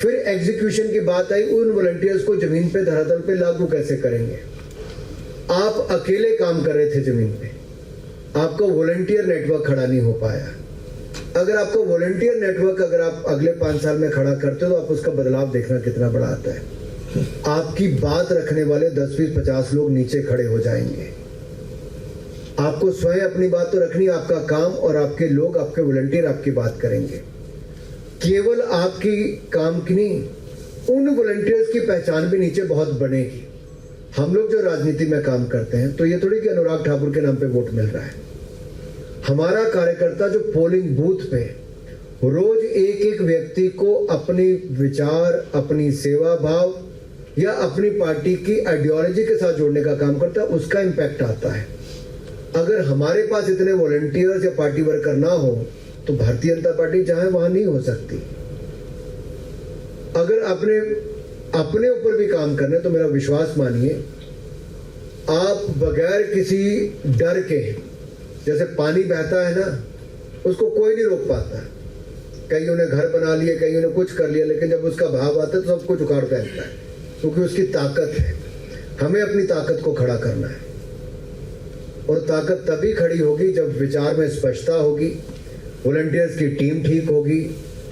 फिर एग्जीक्यूशन की बात आई, उन वॉलंटियर्स को जमीन पे धरातल पे लागू कैसे करेंगे। आप अकेले काम कर रहे थे जमीन पे, आपका वॉलंटियर नेटवर्क खड़ा नहीं हो पाया। अगर आपका वॉलंटियर नेटवर्क अगर आप अगले 5 साल में खड़ा करते हो तो आप उसका बदलाव देखना कितना बड़ा आता है। आपकी बात रखने वाले 10, 20, 50 लोग नीचे खड़े हो जाएंगे। आपको स्वयं अपनी बात तो रखनी, आपका काम, और आपके लोग, आपके वॉलंटियर आपकी बात करेंगे। केवल आपकी काम की नहीं, उन वॉलंटियर्स की पहचान भी नीचे बहुत बनेगी। हम लोग जो राजनीति में काम करते हैं तो ये थोड़ी कि अनुराग ठाकुर के नाम पे वोट मिल रहा है। हमारा कार्यकर्ता जो पोलिंग बूथ पे रोज एक एक व्यक्ति को अपनी विचार, अपनी सेवा भाव या अपनी पार्टी की आइडियोलॉजी के साथ जोड़ने का काम करता है, उसका इम्पैक्ट आता है। अगर हमारे पास इतने वॉलंटियर्स या पार्टी वर्कर ना हो तो भारतीय जनता पार्टी जहां है वहां नहीं हो सकती। अगर अपने ऊपर भी काम करने तो मेरा विश्वास मानिए, आप बगैर किसी डर के, जैसे पानी बहता है ना, उसको कोई नहीं रोक पाता। कईयों ने घर बना लिए, कईयों ने कुछ कर लिया, लेकिन जब उसका भाव आता है तो सब कुछ उखाड़ फेंकता है, क्योंकि उसकी ताकत है। हमें अपनी ताकत को खड़ा करना है, और ताकत तभी खड़ी होगी जब विचार में स्पष्टता होगी, वॉलंटियर्स की टीम ठीक होगी,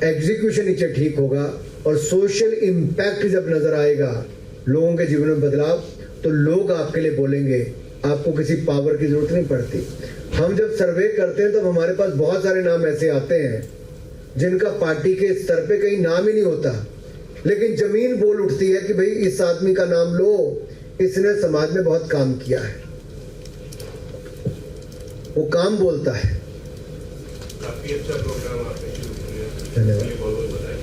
एग्जीक्यूशन नीचे ठीक होगा, और सोशल इम्पैक्ट जब नजर आएगा, लोगों के जीवन में बदलाव, तो लोग आपके लिए बोलेंगे। आपको किसी पावर की जरूरत नहीं पड़ती। हम जब सर्वे करते हैं तब हमारे पास बहुत सारे नाम ऐसे आते हैं जिनका पार्टी के स्तर पे कहीं नाम ही नहीं होता, लेकिन जमीन बोल उठती है कि भाई इस आदमी का नाम लो, इसने समाज में बहुत काम किया है। वो काम बोलता है। काफी अच्छा प्रोग्राम आपने शुरू किया, धन्यवाद। बहुत बहुत बधाई।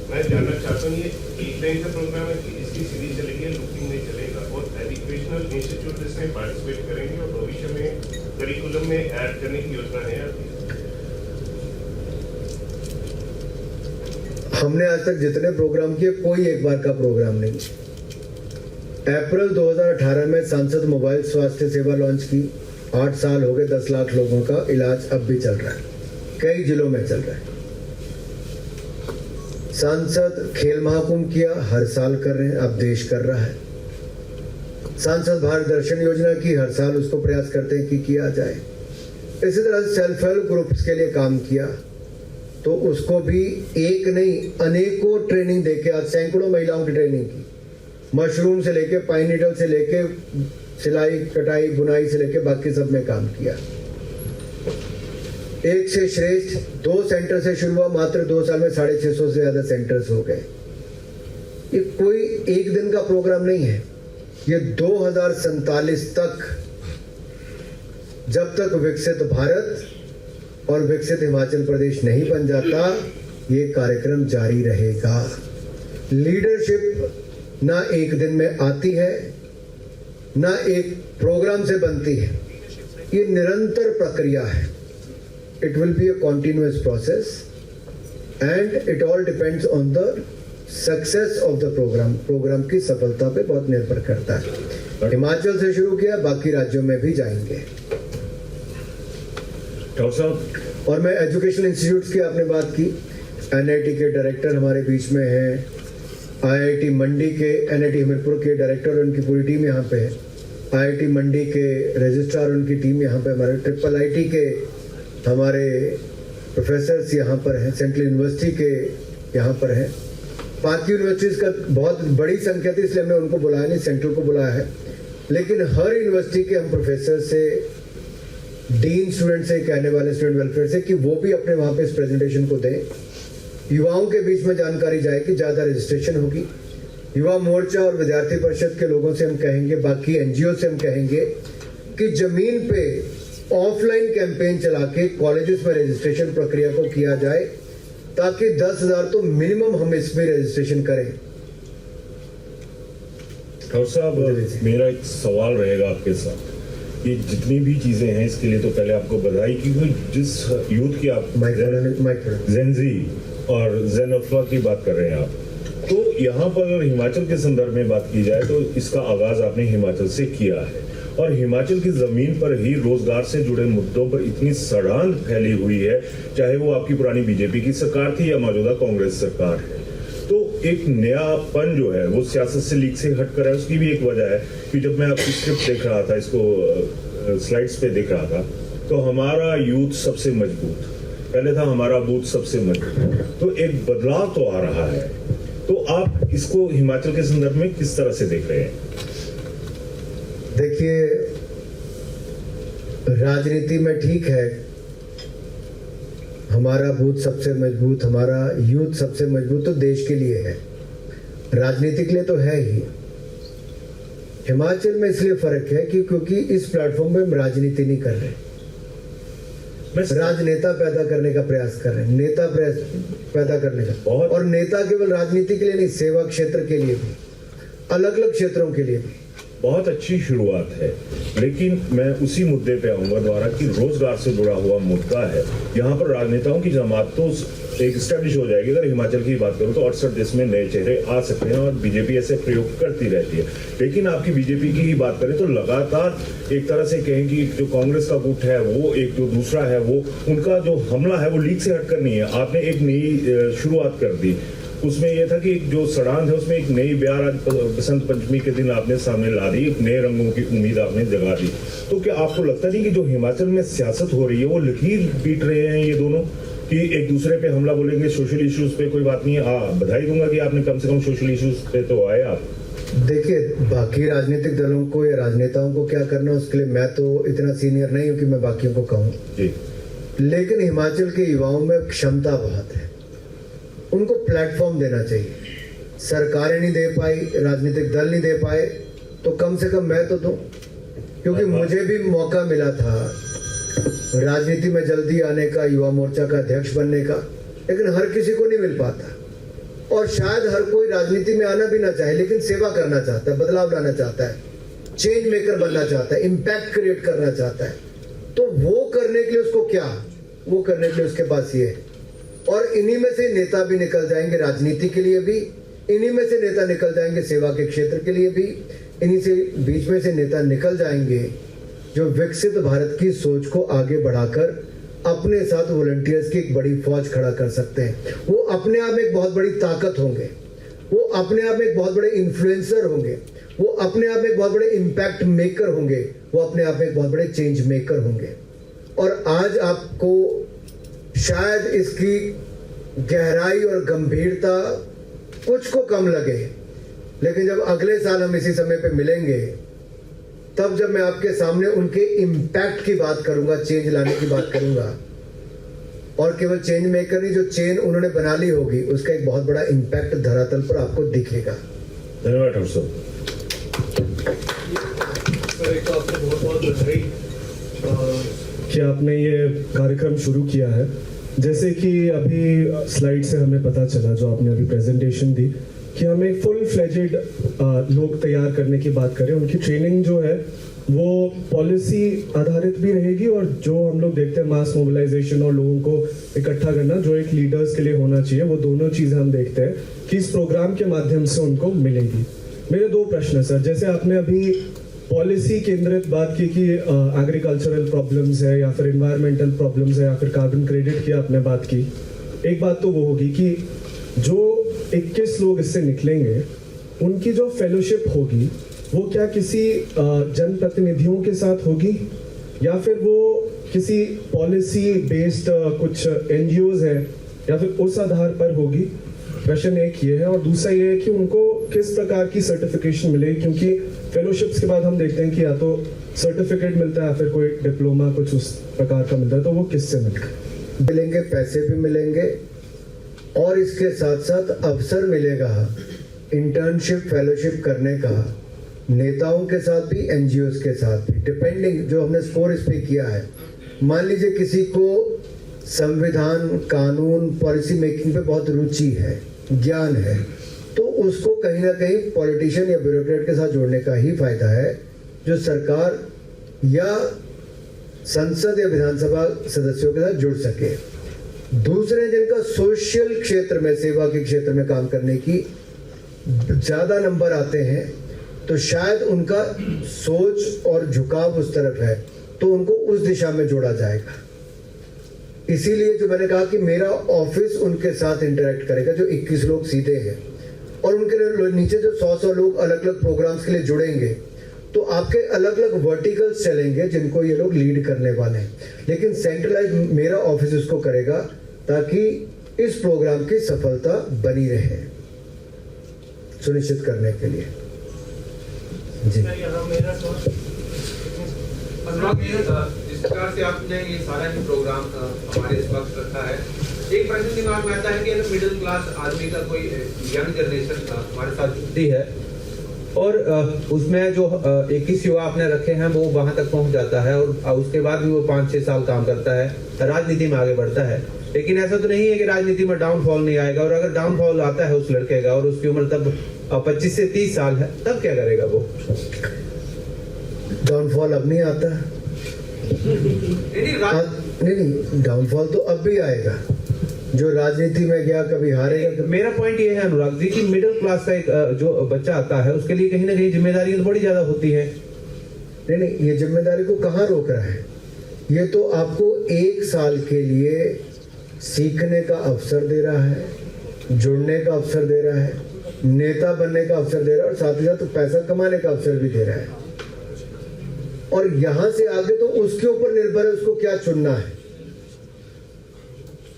मैं जानना चाहता हूँ, ये एक टाइम का प्रोग्राम है कि इसकी सीरीज चलेगी, लुकिंग में चलेगा, और एजुकेशनल इंस्टीट्यूट इसमें पार्टिसिपेट करेंगे और भविष्य में करिकुलम में ऐड करने की योजना है आपकी? हमने आज तक जितने प्रोग्राम किए, कोई एक बार का प्रोग्राम नहीं। अप्रैल 2018 में सांसद मोबाइल स्वास्थ्य सेवा लॉन्च की, 8 साल हो गए, 10 लाख लोगों का इलाज अब भी चल रहा है, कई जिलों में चल रहा है। सांसद खेल महाकुंभ किया, हर साल कर रहे हैं, अब देश कर रहा है। सांसद भारत दर्शन योजना की, हर साल उसको प्रयास करते हैं कि किया जाए। इसी तरह सेल्फ हेल्प ग्रुप्स के लिए काम किया, तो उसको भी एक नहीं अनेकों ट्रेनिंग देके, आज सैकड़ों महिलाओं की ट्रेनिंग की, मशरूम से लेके, पाइन नीडल से लेके, सिलाई कटाई बुनाई से लेके बाकी सब में काम किया। एक से श्रेष्ठ 2 सेंटर से शुरू हुआ, मात्र 2 साल में 650 से ज्यादा सेंटर्स हो गए। ये कोई एक दिन का प्रोग्राम नहीं है, ये 2047 तक, जब तक विकसित भारत और विकसित हिमाचल प्रदेश नहीं बन जाता, ये कार्यक्रम जारी रहेगा। लीडरशिप ना एक दिन में आती है, ना एक प्रोग्राम से बनती है, ये निरंतर प्रक्रिया है। It will be a continuous process and it all depends on the success of the programme. Programme की सफलता पे बहुत निर्भर करता है। हिमाचल से शुरू किया, बाकी राज्यों में भी जाएंगे। और मैं एजुकेशनल इंस्टीट्यूट्स की आपने बात की, एनआईटी के डायरेक्टर हमारे बीच में हैं, आईआईटी मंडी के, एनआईटी हमीरपुर के डायरेक्टर, उनकी पूरी टीम यहाँ पे है, आईआईटी मंडी के रजिस्ट्रार, उनकी टीम यहाँ पे, हमारे ट्रिपल आईटी के हमारे प्रोफेसर्स यहाँ पर हैं, सेंट्रल यूनिवर्सिटी के यहाँ पर हैं, बाकी यूनिवर्सिटीज का बहुत बड़ी संख्या थी इसलिए हमने उनको बुलाया नहीं, सेंट्रल को बुलाया है। लेकिन हर यूनिवर्सिटी के हम प्रोफेसर से, डीन स्टूडेंट से, कहने वाले स्टूडेंट वेलफेयर से, कि वो भी अपने वहाँ पे इस प्रेजेंटेशन को दें, युवाओं के बीच में जानकारी जाएगी, ज़्यादा रजिस्ट्रेशन होगी। युवा मोर्चा और विद्यार्थी परिषद के लोगों से हम कहेंगे, बाकी एनजीओ से हम कहेंगे कि जमीन पे ऑफलाइन कैंपेन चला के कॉलेजेस में रजिस्ट्रेशन प्रक्रिया को किया जाए, ताकि 10,000 तो मिनिमम हम इसमें रजिस्ट्रेशन करें। और साहब, मेरा एक सवाल रहेगा आपके साथ, ये जितनी भी चीजें हैं इसके लिए तो पहले आपको बधाई, क्योंकि जिस यूथ की आप जेनजी और जेन अल्फा की बात कर रहे हैं आप, तो यहाँ पर अगर हिमाचल के संदर्भ में बात की जाए तो इसका आगाज आपने हिमाचल से किया है, और हिमाचल की जमीन पर ही रोजगार से जुड़े मुद्दों पर इतनी सड़ांध फैली हुई है, चाहे वो आपकी पुरानी बीजेपी की सरकार थी या मौजूदा कांग्रेस सरकार है। तो एक नयापन जो है वो सियासत से लीक से हट कर है। उसकी भी एक वजह है कि जब मैं आपकी स्क्रिप्ट देख रहा था, इसको स्लाइड्स पे देख रहा था, तो हमारा यूथ सबसे मजबूत, पहले था हमारा बूथ सबसे मजबूत, तो एक बदलाव तो आ रहा है। तो आप इसको हिमाचल के संदर्भ में किस तरह से देख रहे हैं? देखिए, राजनीति में ठीक है हमारा बूथ सबसे मजबूत, हमारा यूथ सबसे मजबूत, तो देश के लिए है, राजनीति के लिए तो है ही। हिमाचल में इसलिए फर्क है कि क्योंकि इस प्लेटफॉर्म पे हम राजनीति नहीं कर रहे, राजनेता पैदा करने का प्रयास कर रहे हैं, नेता पैदा करने का। और नेता केवल राजनीति के लिए नहीं, सेवा क्षेत्र के लिए भी, अलग अलग क्षेत्रों के लिए भी। बहुत अच्छी शुरुआत है, लेकिन मैं उसी मुद्दे पे आऊंगा दोबारा कि रोजगार से जुड़ा हुआ मुद्दा है। यहाँ पर राजनेताओं की जमात तो एक स्टैब्लिश हो जाएगी। अगर हिमाचल की बात करूँ तो 68 देश में नए चेहरे आ सकते हैं और बीजेपी ऐसे प्रयोग करती रहती है। लेकिन आपकी बीजेपी की ही बात करें तो लगातार एक तरह से कहें कि जो कांग्रेस का गुट है वो, एक जो दूसरा है वो, उनका जो हमला है वो लीक से हटकर नहीं है। आपने एक नई शुरुआत कर दी, उसमें यह था कि जो सड़ांध है उसमें एक नई ब्यार आज बसंत पंचमी के दिन आपने सामने ला दी, एक नए रंगों की उम्मीद आपने जगा दी। तो क्या आपको लगता नहीं कि जो हिमाचल में सियासत हो रही है वो लकीर पीट रहे हैं ये दोनों, कि एक दूसरे पे हमला बोलेंगे, सोशल इश्यूज पे कोई बात नहीं है? बधाई दूंगा कि आपने कम से कम सोशल इश्यूज पे तो आए आप। देखिए, बाकी राजनीतिक दलों को या राजनेताओं को क्या करना, उसके लिए मैं तो इतना सीनियर नहीं हूँ कि मैं बाकियों को कहूँ, लेकिन हिमाचल के युवाओं में क्षमता बहुत है, उनको प्लेटफॉर्म देना चाहिए। सरकारें नहीं दे पाई, राजनीतिक दल नहीं दे पाए, तो कम से कम मैं तो दूं, क्योंकि मुझे भी मौका मिला था राजनीति में जल्दी आने का, युवा मोर्चा का अध्यक्ष बनने का, लेकिन हर किसी को नहीं मिल पाता। और शायद हर कोई राजनीति में आना भी ना चाहे, लेकिन सेवा करना चाहता है, बदलाव लाना चाहता है, चेंज मेकर बनना चाहता है, इम्पैक्ट क्रिएट करना चाहता है। तो वो करने के लिए उसको क्या, वो करने के लिए उसके पास ये है। और इन्हीं में से नेता भी निकल जाएंगे राजनीति के लिए भी, इन्हीं में से नेता निकल जाएंगे सेवा के क्षेत्र के लिए भी, इन्हीं से बीच में से नेता निकल जाएंगे जो विकसित भारत की सोच को आगे बढ़ाकर अपने साथ वॉलंटियर्स की एक बड़ी फौज खड़ा कर सकते हैं। वो अपने आप में एक बहुत बड़ी ताकत होंगे, वो अपने आप में एक बहुत बड़े इन्फ्लुएंसर होंगे, वो अपने आप में एक बहुत बड़े इम्पैक्ट मेकर होंगे, वो अपने आप में एक बहुत बड़े चेंज मेकर होंगे। और आज आपको शायद इसकी गहराई और गंभीरता कुछ को कम लगे, लेकिन जब अगले साल हम इसी समय पे मिलेंगे, तब जब मैं आपके सामने उनके इम्पैक्ट की बात करूंगा, चेंज लाने की बात करूंगा, और केवल चेंज मेकर नहीं, जो चेन उन्होंने बना ली होगी उसका एक बहुत बड़ा इम्पैक्ट धरातल पर आपको दिखेगा। धन्यवाद सर। एक तो आपको बहुत बहुत बधाई कि आपने ये कार्यक्रम शुरू किया है। जैसे कि अभी स्लाइड से हमें पता चला, जो आपने अभी प्रेजेंटेशन दी, कि हम एक फुल फ्लेजेड लोग तैयार करने की बात करें। उनकी ट्रेनिंग जो है वो पॉलिसी आधारित भी रहेगी, और जो हम लोग देखते हैं मास मोबिलाइजेशन और लोगों को इकट्ठा करना जो एक लीडर्स के लिए होना चाहिए, वो दोनों चीज़ें हम देखते हैं कि इस प्रोग्राम के माध्यम से उनको मिलेगी। मेरे दो प्रश्न सर, जैसे आपने अभी पॉलिसी केंद्रित बात की कि एग्रीकल्चरल प्रॉब्लम्स है या फिर इन्वायरमेंटल प्रॉब्लम्स है या फिर कार्बन क्रेडिट की आपने बात की। एक बात तो वो होगी कि जो 21 लोग इससे निकलेंगे उनकी जो फेलोशिप होगी वो क्या किसी जनप्रतिनिधियों के साथ होगी या फिर वो किसी पॉलिसी बेस्ड कुछ एनजीओज है या फिर उस आधार पर होगी? प्रश्न एक ये है। और दूसरा ये है कि उनको किस प्रकार की सर्टिफिकेशन मिलेगी, क्योंकि फेलोशिप्स के बाद हम देखते हैं कि या तो सर्टिफिकेट मिलता है या फिर कोई डिप्लोमा कुछ उस प्रकार का मिलता है, तो वो किससे मिलेंगे? पैसे भी मिलेंगे और इसके साथ साथ अवसर मिलेगा इंटर्नशिप फेलोशिप करने का, नेताओं के साथ भी, एनजीओज के साथ भी, डिपेंडिंग जो हमने स्कोर इस पे किया है। मान लीजिए किसी को संविधान, कानून, पॉलिसी मेकिंग पे बहुत रुचि है, ज्ञान है, तो उसको कहीं ना कहीं पॉलिटिशियन या ब्यूरोक्रेट के साथ जोड़ने का ही फायदा है, जो सरकार या संसद या विधानसभा सदस्यों के साथ जुड़ सके। दूसरे जिनका सोशल क्षेत्र में, सेवा के क्षेत्र में काम करने की ज्यादा नंबर आते हैं, तो शायद उनका सोच और झुकाव उस तरफ है, तो उनको उस दिशा में जोड़ा जाएगा। इसीलिए जो मैंने कहा कि मेरा ऑफिस उनके साथ इंटरेक्ट करेगा, जो 21 लोग सीधे हैं, और उनके नीचे जो 100 लोग अलग अलग प्रोग्राम्स के लिए जुड़ेंगे, तो आपके अलग अलग वर्टिकल्स चलेंगे जिनको ये लोग लीड करने वाले हैं। लेकिन सेंट्रलाइज मेरा ऑफिस इसको करेगा ताकि इस प्रोग्राम की सफलता बनी रहे, सुनिश्चित करने के लिए। जी जिस प्रकार से आपने ये सारा ही प्रोग्राम हमारे इस वक्त रखा है, एक प्रश्न दिमाग में आता है कि अगर मिडिल क्लास आदमी का कोई यंग जनरेशन का हमारे साथ जुड़ती है और उसमें जो 21 युवा आपने रखे हैं वो वहां तक पहुंच जाता है और उसके बाद भी वो 5-6 साल काम करता है, राजनीति में आगे बढ़ता है, लेकिन ऐसा तो नहीं है कि राजनीति में डाउनफॉल नहीं आएगा। और अगर डाउनफॉल आता है उस लड़के का और उसकी उम्र तब 25 से 30 साल है, तब क्या करेगा वो? डाउनफॉल अब नहीं आता। नहीं, डाउनफॉल तो अब भी आएगा। जो राजनीति में गया कभी हारेगा। मेरा पॉइंट ये है अनुराग जी कि मिडिल क्लास का एक जो बच्चा आता है उसके लिए कहीं ना कहीं जिम्मेदारी तो बड़ी ज्यादा होती है। नहीं, ये जिम्मेदारी को कहाँ रोक रहा है? ये तो आपको 1 साल के लिए सीखने का अवसर दे रहा है, जुड़ने का अवसर दे रहा है, नेता बनने का अवसर दे रहा है और साथ ही साथ तो पैसा कमाने का अवसर भी दे रहा है। और यहां से आगे तो उसके ऊपर निर्भर है उसको क्या चुनना है।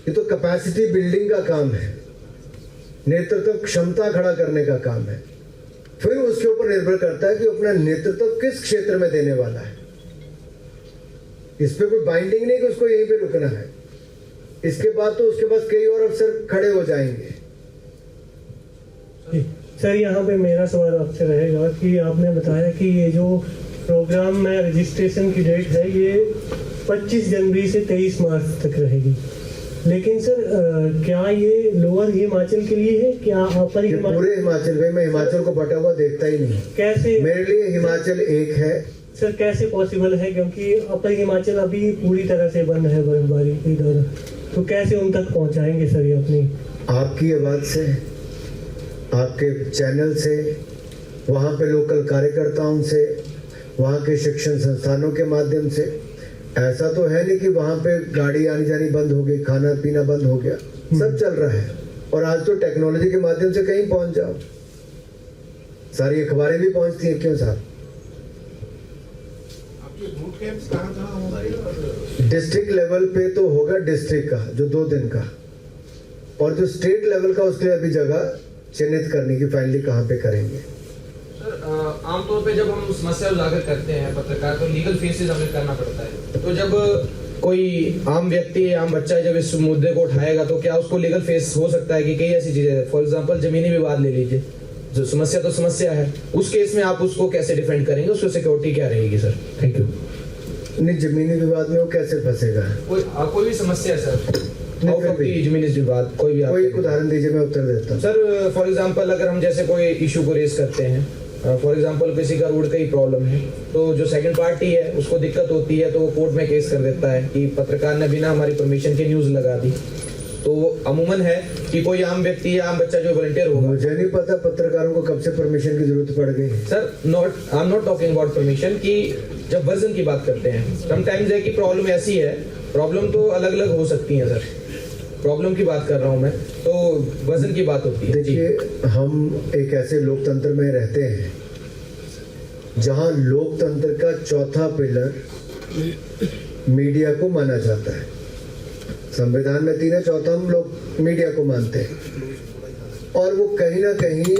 ये तो कैपेसिटी बिल्डिंग का काम है, नेतृत्व क्षमता खड़ा करने का काम है। फिर उसके ऊपर निर्भर करता है कि अपना नेतृत्व किस क्षेत्र में देने वाला है। इस पे कोई बाइंडिंग नहीं कि उसको यहीं पे रुकना है। इसके बाद तो उसके पास कई और अवसर खड़े हो जाएंगे। सर, यहाँ पे मेरा सवाल आपसे रहेगा कि आपने बताया कि ये जो प्रोग्राम में रजिस्ट्रेशन की डेट है ये 25 जनवरी से 23 मार्च तक रहेगी, लेकिन सर क्या ये लोअर हिमाचल के लिए है? क्या अपर हिमाचल? पूरे हिमाचल में, मैं हिमाचल को बटा हुआ देखता ही नहीं। कैसे? मेरे लिए हिमाचल एक है। सर कैसे पॉसिबल है? क्योंकि अपर हिमाचल अभी पूरी तरह से बंद है बर्फबारी के दौरान, तो कैसे उन तक पहुंचाएंगे सर ये अपनी? आपकी आवाज से, आपके चैनल से, वहाँ पे लोकल कार्यकर्ताओं से, वहाँ के शिक्षण संस्थानों के माध्यम से। ऐसा तो है नहीं कि वहाँ पे गाड़ी आनी जानी बंद हो गई, खाना पीना बंद हो गया, सब चल रहा है। और आज तो टेक्नोलॉजी के माध्यम से कहीं पहुंच जाओ, सारी अखबारें भी पहुंचती हैं। क्यों साहब? डिस्ट्रिक्ट लेवल पे तो होगा डिस्ट्रिक्ट का जो 2 दिन का, और जो स्टेट लेवल का उसके लिए अभी जगह चिन्हित करने की फाइनली कहाँ पे करेंगे। सर आमतौर पे जब हम समस्या उजागर करते हैं पत्रकार तो लीगल फेसेस हमें करना पड़ता है, तो जब कोई आम व्यक्ति, आम बच्चा जब इस मुद्दे को उठाएगा तो क्या उसको लीगल फेस हो सकता है कि कई ऐसी चीजें, फॉर एग्जांपल जमीनी विवाद ले लीजिए, जो समस्या तो समस्या है, उस केस में आप उसको कैसे डिफेंड करेंगे, उसको सिक्योरिटी क्या रहेगी सर? Thank you. नहीं, जमीनी विवाद में वो कैसे फंसेगा? कोई भी समस्या है सर, जमीनी विवाद कोई भी, कोई उदाहरण दीजिए, मैं उत्तर देता हूँ। सर फॉर एग्जांपल अगर हम जैसे कोई इशू को रेज करते हैं, फॉर एग्जांपल किसी का रोड का ही प्रॉब्लम है, तो जो सेकंड पार्टी है उसको दिक्कत होती है तो वो कोर्ट में केस कर देता है कि पत्रकार ने बिना हमारी परमिशन के न्यूज लगा दी। तो अमूमन है कि कोई आम व्यक्ति या आम बच्चा जो वॉलंटियर होगा। मुझे नहीं पता पत्रकारों को कब से परमिशन की जरूरत पड़ गई। Sir I am not talking about permission, कि जब वर्जन की बात करते हैं समटाइम्स है कि प्रॉब्लम ऐसी है, प्रॉब्लम तो अलग अलग हो सकती है सर, प्रॉब्लम की बात कर रहा हूं मैं, तो वजन की बात होती है। देखिए, हम एक ऐसे लोकतंत्र में रहते हैं जहां लोकतंत्र का चौथा पिलर मीडिया को माना जाता है। संविधान में 3 है, चौथा हम लोग मीडिया को मानते हैं, और वो कहीं ना कहीं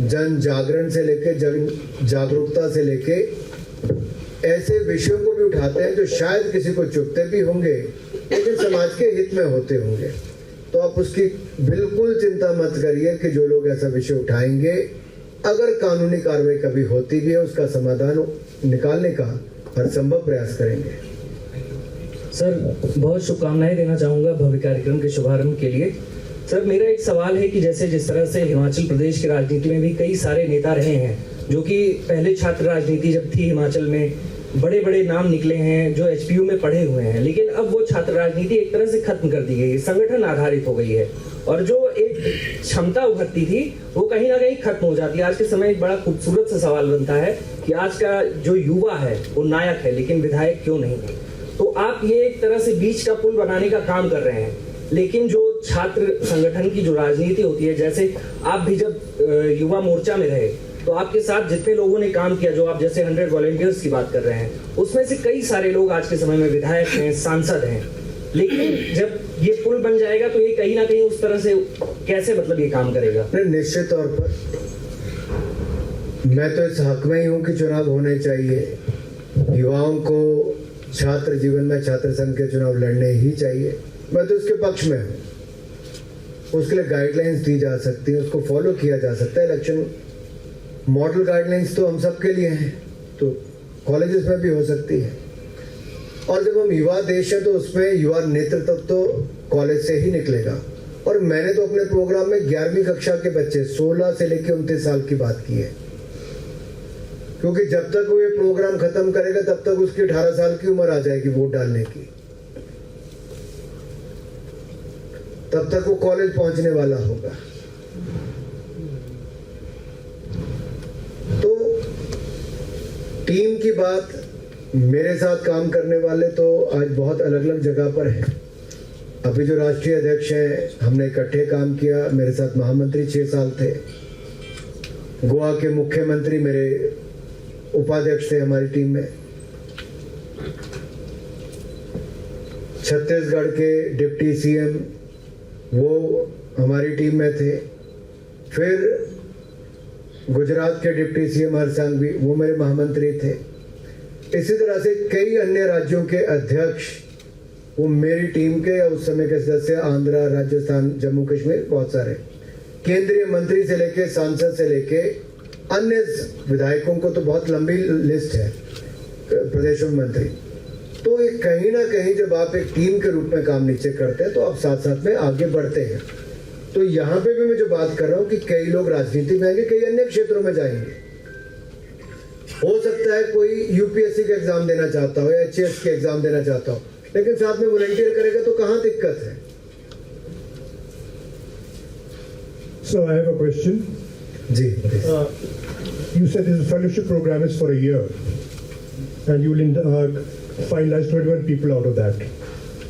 जन जागरण से लेके जन जागरूकता से लेके ऐसे विषयों को भी उठाते हैं जो शायद किसी को चुभते भी होंगे लेकिन समाज के हित में होते होंगे। तो आप उसकी बिल्कुल चिंता मत करिए कि जो लोग ऐसा विषय उठाएंगे, अगर कानूनी कार्रवाई कभी होती भी है उसका समाधान निकालने का हर संभव प्रयास करेंगे। सर बहुत शुभकामनाएं देना चाहूँगा भव्य कार्यक्रम के शुभारंभ के लिए। सर मेरा एक सवाल है कि जैसे जिस तरह से हिमाचल प्रदेश की राजनीति में भी कई सारे नेता रहे हैं जो कि पहले छात्र राजनीति जब थी हिमाचल में बड़े बड़े नाम निकले हैं जो एचपीयू में पढ़े हुए हैं, लेकिन अब वो छात्र राजनीति एक तरह से खत्म कर दी गई है, संगठन आधारित हो गई है और जो एक क्षमता उभरती थी वो कहीं ना कहीं खत्म हो जाती है। आज के समय एक बड़ा खूबसूरत सा सवाल बनता है कि आज का जो युवा है वो नायक है लेकिन विधायक क्यों नहीं है। तो आप ये एक तरह से बीच का पुल बनाने का काम कर रहे हैं, लेकिन जो छात्र संगठन की जो राजनीति होती है, जैसे आप भी जब युवा मोर्चा में रहे तो आपके साथ जितने लोगों ने काम किया, जो आप जैसे 100 वॉलंटियर्स की बात कर रहे हैं, उसमें से कई सारे लोग आज के समय में विधायक हैं, सांसद हैं, लेकिन जब ये पुल बन जाएगा तो ये कहीं ना कहीं उस तरह से कैसे मतलब ये काम करेगा? निश्चित तौर पर मैं तो इस हक में ही हूँ कि चुनाव होने चाहिए। युवाओं को छात्र जीवन में छात्र संघ के चुनाव लड़ने ही चाहिए। मैं तो इसके पक्ष में हूँ। उसके लिए गाइडलाइंस दी जा सकती है, उसको फॉलो किया जा सकता है। इलेक्शन मॉडल गाइडलाइंस तो हम सबके लिए हैं, तो कॉलेजेस में भी हो सकती है। और जब हम युवा देश है तो उसमें युवा नेतृत्व तो कॉलेज से ही निकलेगा। और मैंने तो अपने प्रोग्राम में 11वीं कक्षा के बच्चे 16 से लेकर 29 साल की बात की है, क्योंकि जब तक वो ये प्रोग्राम खत्म करेगा तब तक उसकी 18 साल की उम्र आ जाएगी वोट डालने की, तब तक वो कॉलेज पहुंचने वाला होगा। तो टीम की बात, मेरे साथ काम करने वाले तो आज बहुत अलग अलग जगह पर हैं। अभी जो राष्ट्रीय अध्यक्ष हैं, हमने इकट्ठे काम किया। मेरे साथ महामंत्री 6 साल थे। गोवा के मुख्यमंत्री मेरे उपाध्यक्ष थे हमारी टीम में। छत्तीसगढ़ के डिप्टी सीएम वो हमारी टीम में थे। फिर गुजरात के डिप्टी सीएम हरसांघवी, वो मेरे महामंत्री थे। इसी तरह से कई अन्य राज्यों के अध्यक्ष वो मेरी टीम के या उस समय के सदस्य, आंध्रा, राजस्थान, जम्मू कश्मीर, बहुत सारे केंद्रीय मंत्री से लेके सांसद से लेके अन्य विधायकों को तो बहुत लंबी लिस्ट है, प्रदेशों में मंत्री। तो एक कहीं ना कहीं जब आप एक टीम के रूप में काम नीचे करते हैं तो आप साथ साथ में आगे बढ़ते हैं। तो यहाँ पे भी मैं जो बात कर रहा हूँ कि कई लोग राजनीति में आएंगे, कई अन्य क्षेत्रों में जाएंगे। हो सकता है कोई यूपीएससी का एग्जाम देना चाहता हो या एचएएस के एग्जाम देना चाहता हो, लेकिन साथ में वॉलंटियर करेगा तो कहाँ दिक्कत है? So I have a question. Ji, you said this fellowship program is for a year, and you will finalize 21 people out of that.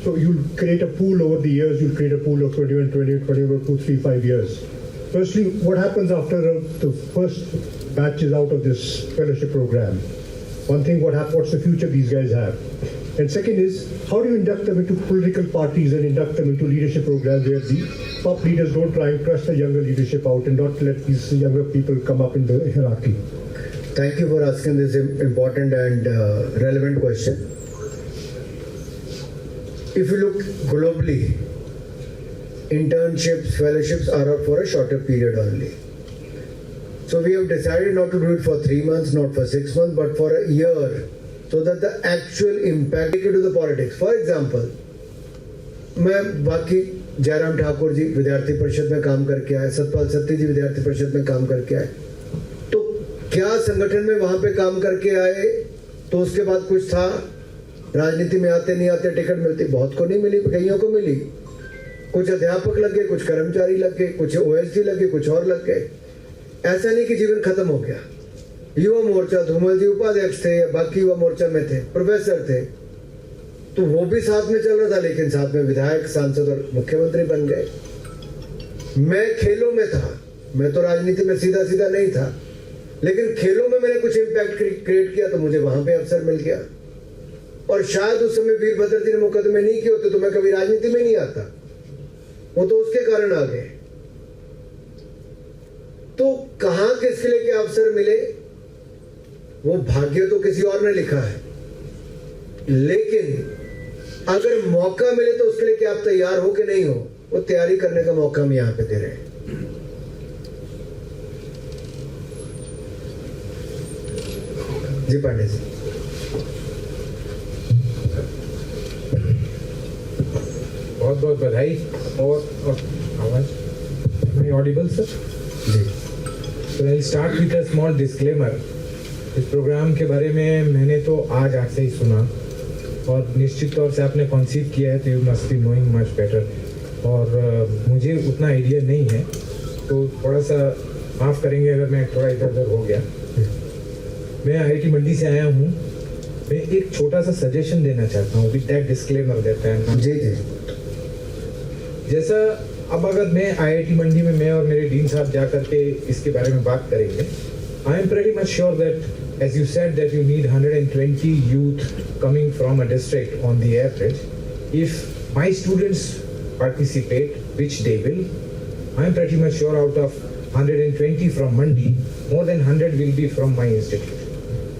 So you'll create a pool over the years. You'll create a pool of 21, 20, 21, 2, 3, 5 years. Firstly, what happens after the first batch is out of this fellowship program? One thing, what's the future these guys have? And second is, how do you induct them into political parties and induct them into leadership programs where the top leaders don't try and crush the younger leadership out and not let these younger people come up in the hierarchy? Thank you for asking this important and relevant question. If you look globally, internships, fellowships are for a shorter period only. So we have decided not to do it for 3 months, not for 6 months, but for a year, so that the actual impact to the politics. For example, मैं बाकी जयराम ठाकुर जी विद्यार्थी परिषद में काम करके आए, सतपाल सत्ती जी विद्यार्थी परिषद में काम करके आए, तो क्या संगठन में वहां पे काम करके आए तो उसके बाद कुछ था, राजनीति में आते नहीं आते टिकट मिलती, बहुत को नहीं मिली, कईयों को मिली। कुछ अध्यापक लग गए, कुछ कर्मचारी लग गए, कुछ ओएसडी लग गए, कुछ और लग गए। ऐसा नहीं कि जीवन खत्म हो गया। युवा मोर्चा, धूमल जी उपाध्यक्ष थे या बाकी युवा मोर्चा में थे, प्रोफेसर थे, तो वो भी साथ में चल रहा था, लेकिन साथ में विधायक, सांसद और मुख्यमंत्री बन गए। मैं खेलों में था, मैं तो राजनीति में सीधा सीधा नहीं था, लेकिन खेलों में मैंने कुछ इम्पैक्ट क्रिएट किया तो मुझे वहां पे अवसर मिल गया। और शायद उस समय वीरभद्र जी ने मुकदमे नहीं किए होते तो मैं कभी राजनीति में नहीं आता, वो तो उसके कारण आ गए। तो कहां किसके लिए क्या अवसर मिले वो भाग्य तो किसी और ने लिखा है, लेकिन अगर मौका मिले तो उसके लिए क्या आप तैयार हो कि नहीं हो, वो तैयारी करने का मौका हम यहां पे दे रहे हैं। जी पांडे जी, बहुत बहुत बधाई। और आवाज ऑडिबल सर? जी। So I'll start with a small disclaimer. इस प्रोग्राम के बारे में मैंने तो आज आपसे ही सुना और निश्चित तौर से आपने कंसीव किया है तो you must be knowing much better और मुझे उतना आइडिया नहीं है तो थोड़ा सा माफ़ करेंगे अगर मैं थोड़ा इधर उधर हो गया। मैं IIT मंडी से आया हूँ। मैं एक छोटा सा सजेशन देना चाहता हूँ विद दैट डिस्क्लेमर देता है जी जी। जैसा अब अगर मैं IIT मंडी में मैं और मेरे डीन साहब जा करके इसके बारे में बात करेंगे I am pretty much sure that as you said that you need 120 youth coming from a district on the average if my students participate which they will I am pretty much sure out of 120 from Mandi more than 100 will be from my institute.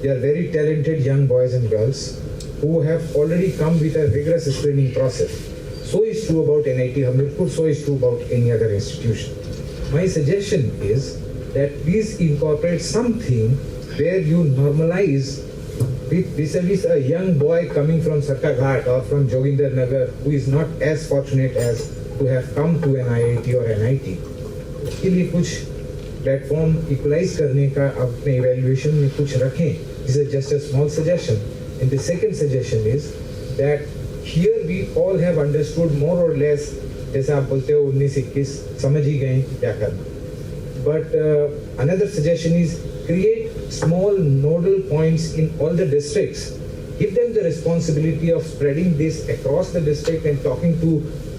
They are very talented young boys and girls who have already come with a rigorous screening process. So is true about NIT Hamirpur, so is true about any other institution. My suggestion is that please incorporate something where you normalize vis-a-vis a young boy coming from Sarkaghat or from Joginder Nagar who is not as fortunate as to have come to an IIT or NIT. उसके लिए कुछ platform equalise करने का अपने evaluation में कुछ रखें. This is just a small suggestion. And the second suggestion is that here we all have understood more or less जैसा आप बोलते हो 19-21 समझ ही गए क्या करना. But another suggestion is create small nodal points in all the districts. Give them the responsibility of spreading this across the district and talking to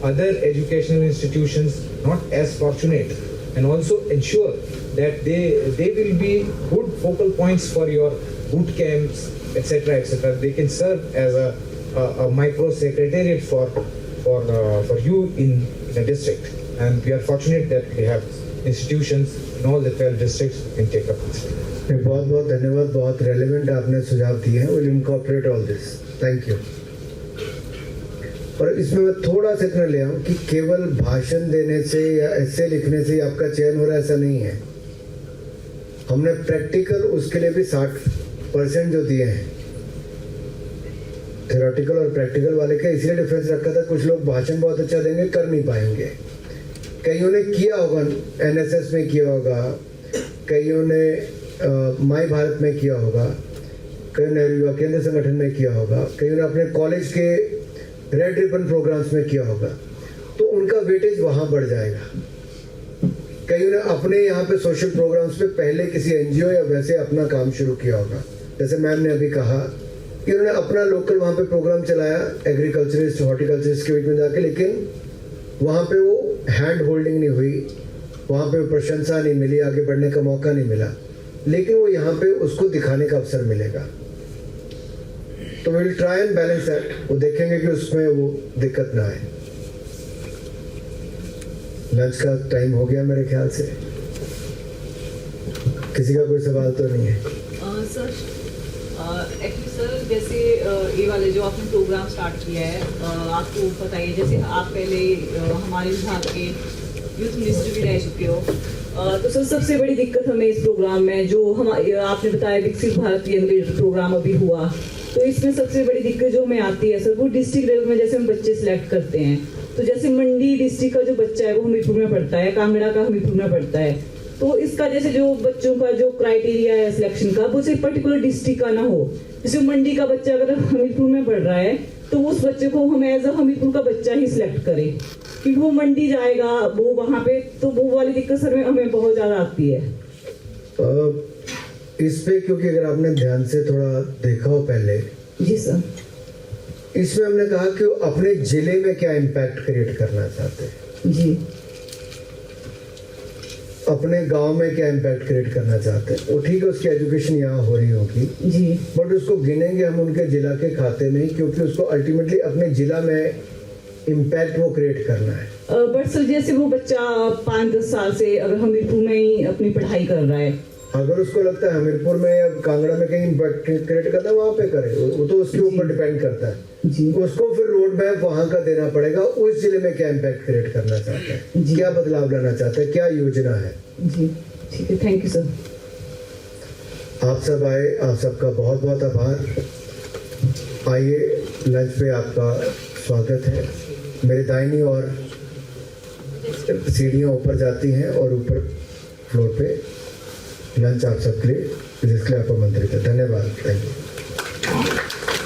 other educational institutions not as fortunate, and also ensure that they will be good focal points for your boot camps, etc., etc. They can serve as a micro secretariat for you in a district, and we are fortunate that we have institutions in all the 12 districts who can take up this. बहुत बहुत धन्यवाद. बहुत relevant आपने सुझाव दिए हैं. Will incorporate all this. Thank you. और इसमें मैं थोड़ा सा इतना ले आऊँ कि केवल भाषण देने से या ऐसे लिखने से आपका चयन हो रहा है, ऐसा नहीं है. हमने प्रैक्टिकल उसके लिए भी 60% जो दिए हैं थ्योरेटिकल और प्रैक्टिकल वाले का इसलिए डिफरेंस रखा था. कुछ लोग भाषण बहुत अच्छा देंगे, कर नहीं पाएंगे. कईयों ने किया होगा, NSS में किया होगा, कईयों ने माई भारत में किया होगा, कईयों ने युवा केंद्र संगठन में किया होगा, कईयों ने अपने कॉलेज के रेड रिबन प्रोग्राम्स में किया होगा. तो उनका वेटेज वहां बढ़ जाएगा. कईयों ने अपने यहाँ पे सोशल प्रोग्राम्स पे पहले किसी NGO या वैसे अपना काम शुरू किया होगा. जैसे मैम ने अभी कहा कि उन्होंने अपना लोकल वहाँ पे प्रोग्राम चलाया एग्रीकल्चरिस्ट हॉर्टिकल्चरिस्ट के बीच में जाके, लेकिन वहाँ पे वो हैंड होल्डिंग नहीं हुई, वहाँ पे प्रशंसा नहीं मिली, आगे बढ़ने का मौका नहीं मिला. लेकिन वो यहाँ पे उसको दिखाने का अवसर मिलेगा. तो will try and balance that. वो देखेंगे कि उसमें वो दिक्कत ना आए. लंच का टाइम हो गया मेरे ख्याल से. किसी का कोई सवाल तो नहीं है? सर एक्चुअली सर जैसे ये वाले जो आपने प्रोग्राम स्टार्ट किया है, आपको पता ही है जैसे आप पहले हमारे विभाग के यूथ मिनिस्टर भी रह चुके हो. तो सर सबसे बड़ी दिक्कत हमें इस प्रोग्राम में जो हम आपने बताया विकसित भारत के प्रोग्राम अभी हुआ, तो इसमें सबसे बड़ी दिक्कत जो हमें आती है सर वो डिस्ट्रिक्ट लेवल में जैसे हम बच्चे सिलेक्ट करते हैं. तो जैसे मंडी डिस्ट्रिक्ट का जो बच्चा है वो हमीरपुर में पढ़ता है, कांगड़ा का हमीरपुर में पढ़ता है. तो इसका जैसे जो बच्चों का जो क्राइटेरिया है सिलेक्शन का वो सिर्फ पर्टिकुलर डिस्ट्रिक्ट का ना हो. जैसे मंडी का बच्चा अगर हमीरपुर में पढ़ रहा है तो उस बच्चे को हम एज अ हमीरपुर का बच्चा ही सिलेक्ट करें, क्योंकि वो मंडी जाएगा वो वहाँ पे, तो वो वाली दिक्कत सर हमें बहुत ज़्यादा आती है. इस पे क्योंकि अगर आपने ध्यान से थोड़ा देखा हो पहले. जी सर. इसमें हमने कहा कि अपने जिले में क्या इम्पैक्ट क्रिएट करना चाहते हैं. जी. अपने गांव में क्या इम्पैक्ट क्रिएट करना चाहते हैं. वो ठीक है, उसकी एजुकेशन यहाँ हो रही होगी जी, बट उसको गिनेंगे हम उनके जिला के खाते में, क्योंकि उसको अल्टीमेटली अपने जिला में इम्पैक्ट वो क्रिएट करना है. बट सर जैसे वो बच्चा 5-10 साल से अगर हमीरपुर में ही अपनी पढ़ाई कर रहा है, अगर उसको लगता है हमीरपुर में या कांगड़ा में कहीं इम्पैक्ट क्रिएट करना है वहाँ पे करे. वो तो उसके ऊपर डिपेंड करता है. उसको फिर रोड मैप वहाँ का देना पड़ेगा. उस जिले में क्या इम्पैक्ट क्रिएट करना चाहता है, क्या बदलाव लाना चाहता है, क्या योजना है. जी ठीक है, थैंक यू सर. आप सब आए, आप सबका बहुत बहुत आभार. आइए लंच पे आपका स्वागत है. मेरे दाहिनी ओर सीढ़ियाँ ऊपर जाती हैं और ऊपर फ्लोर पे लंच आप सबके लिए जिसके लिए आप आमंत्रित है। धन्यवाद। Thank you.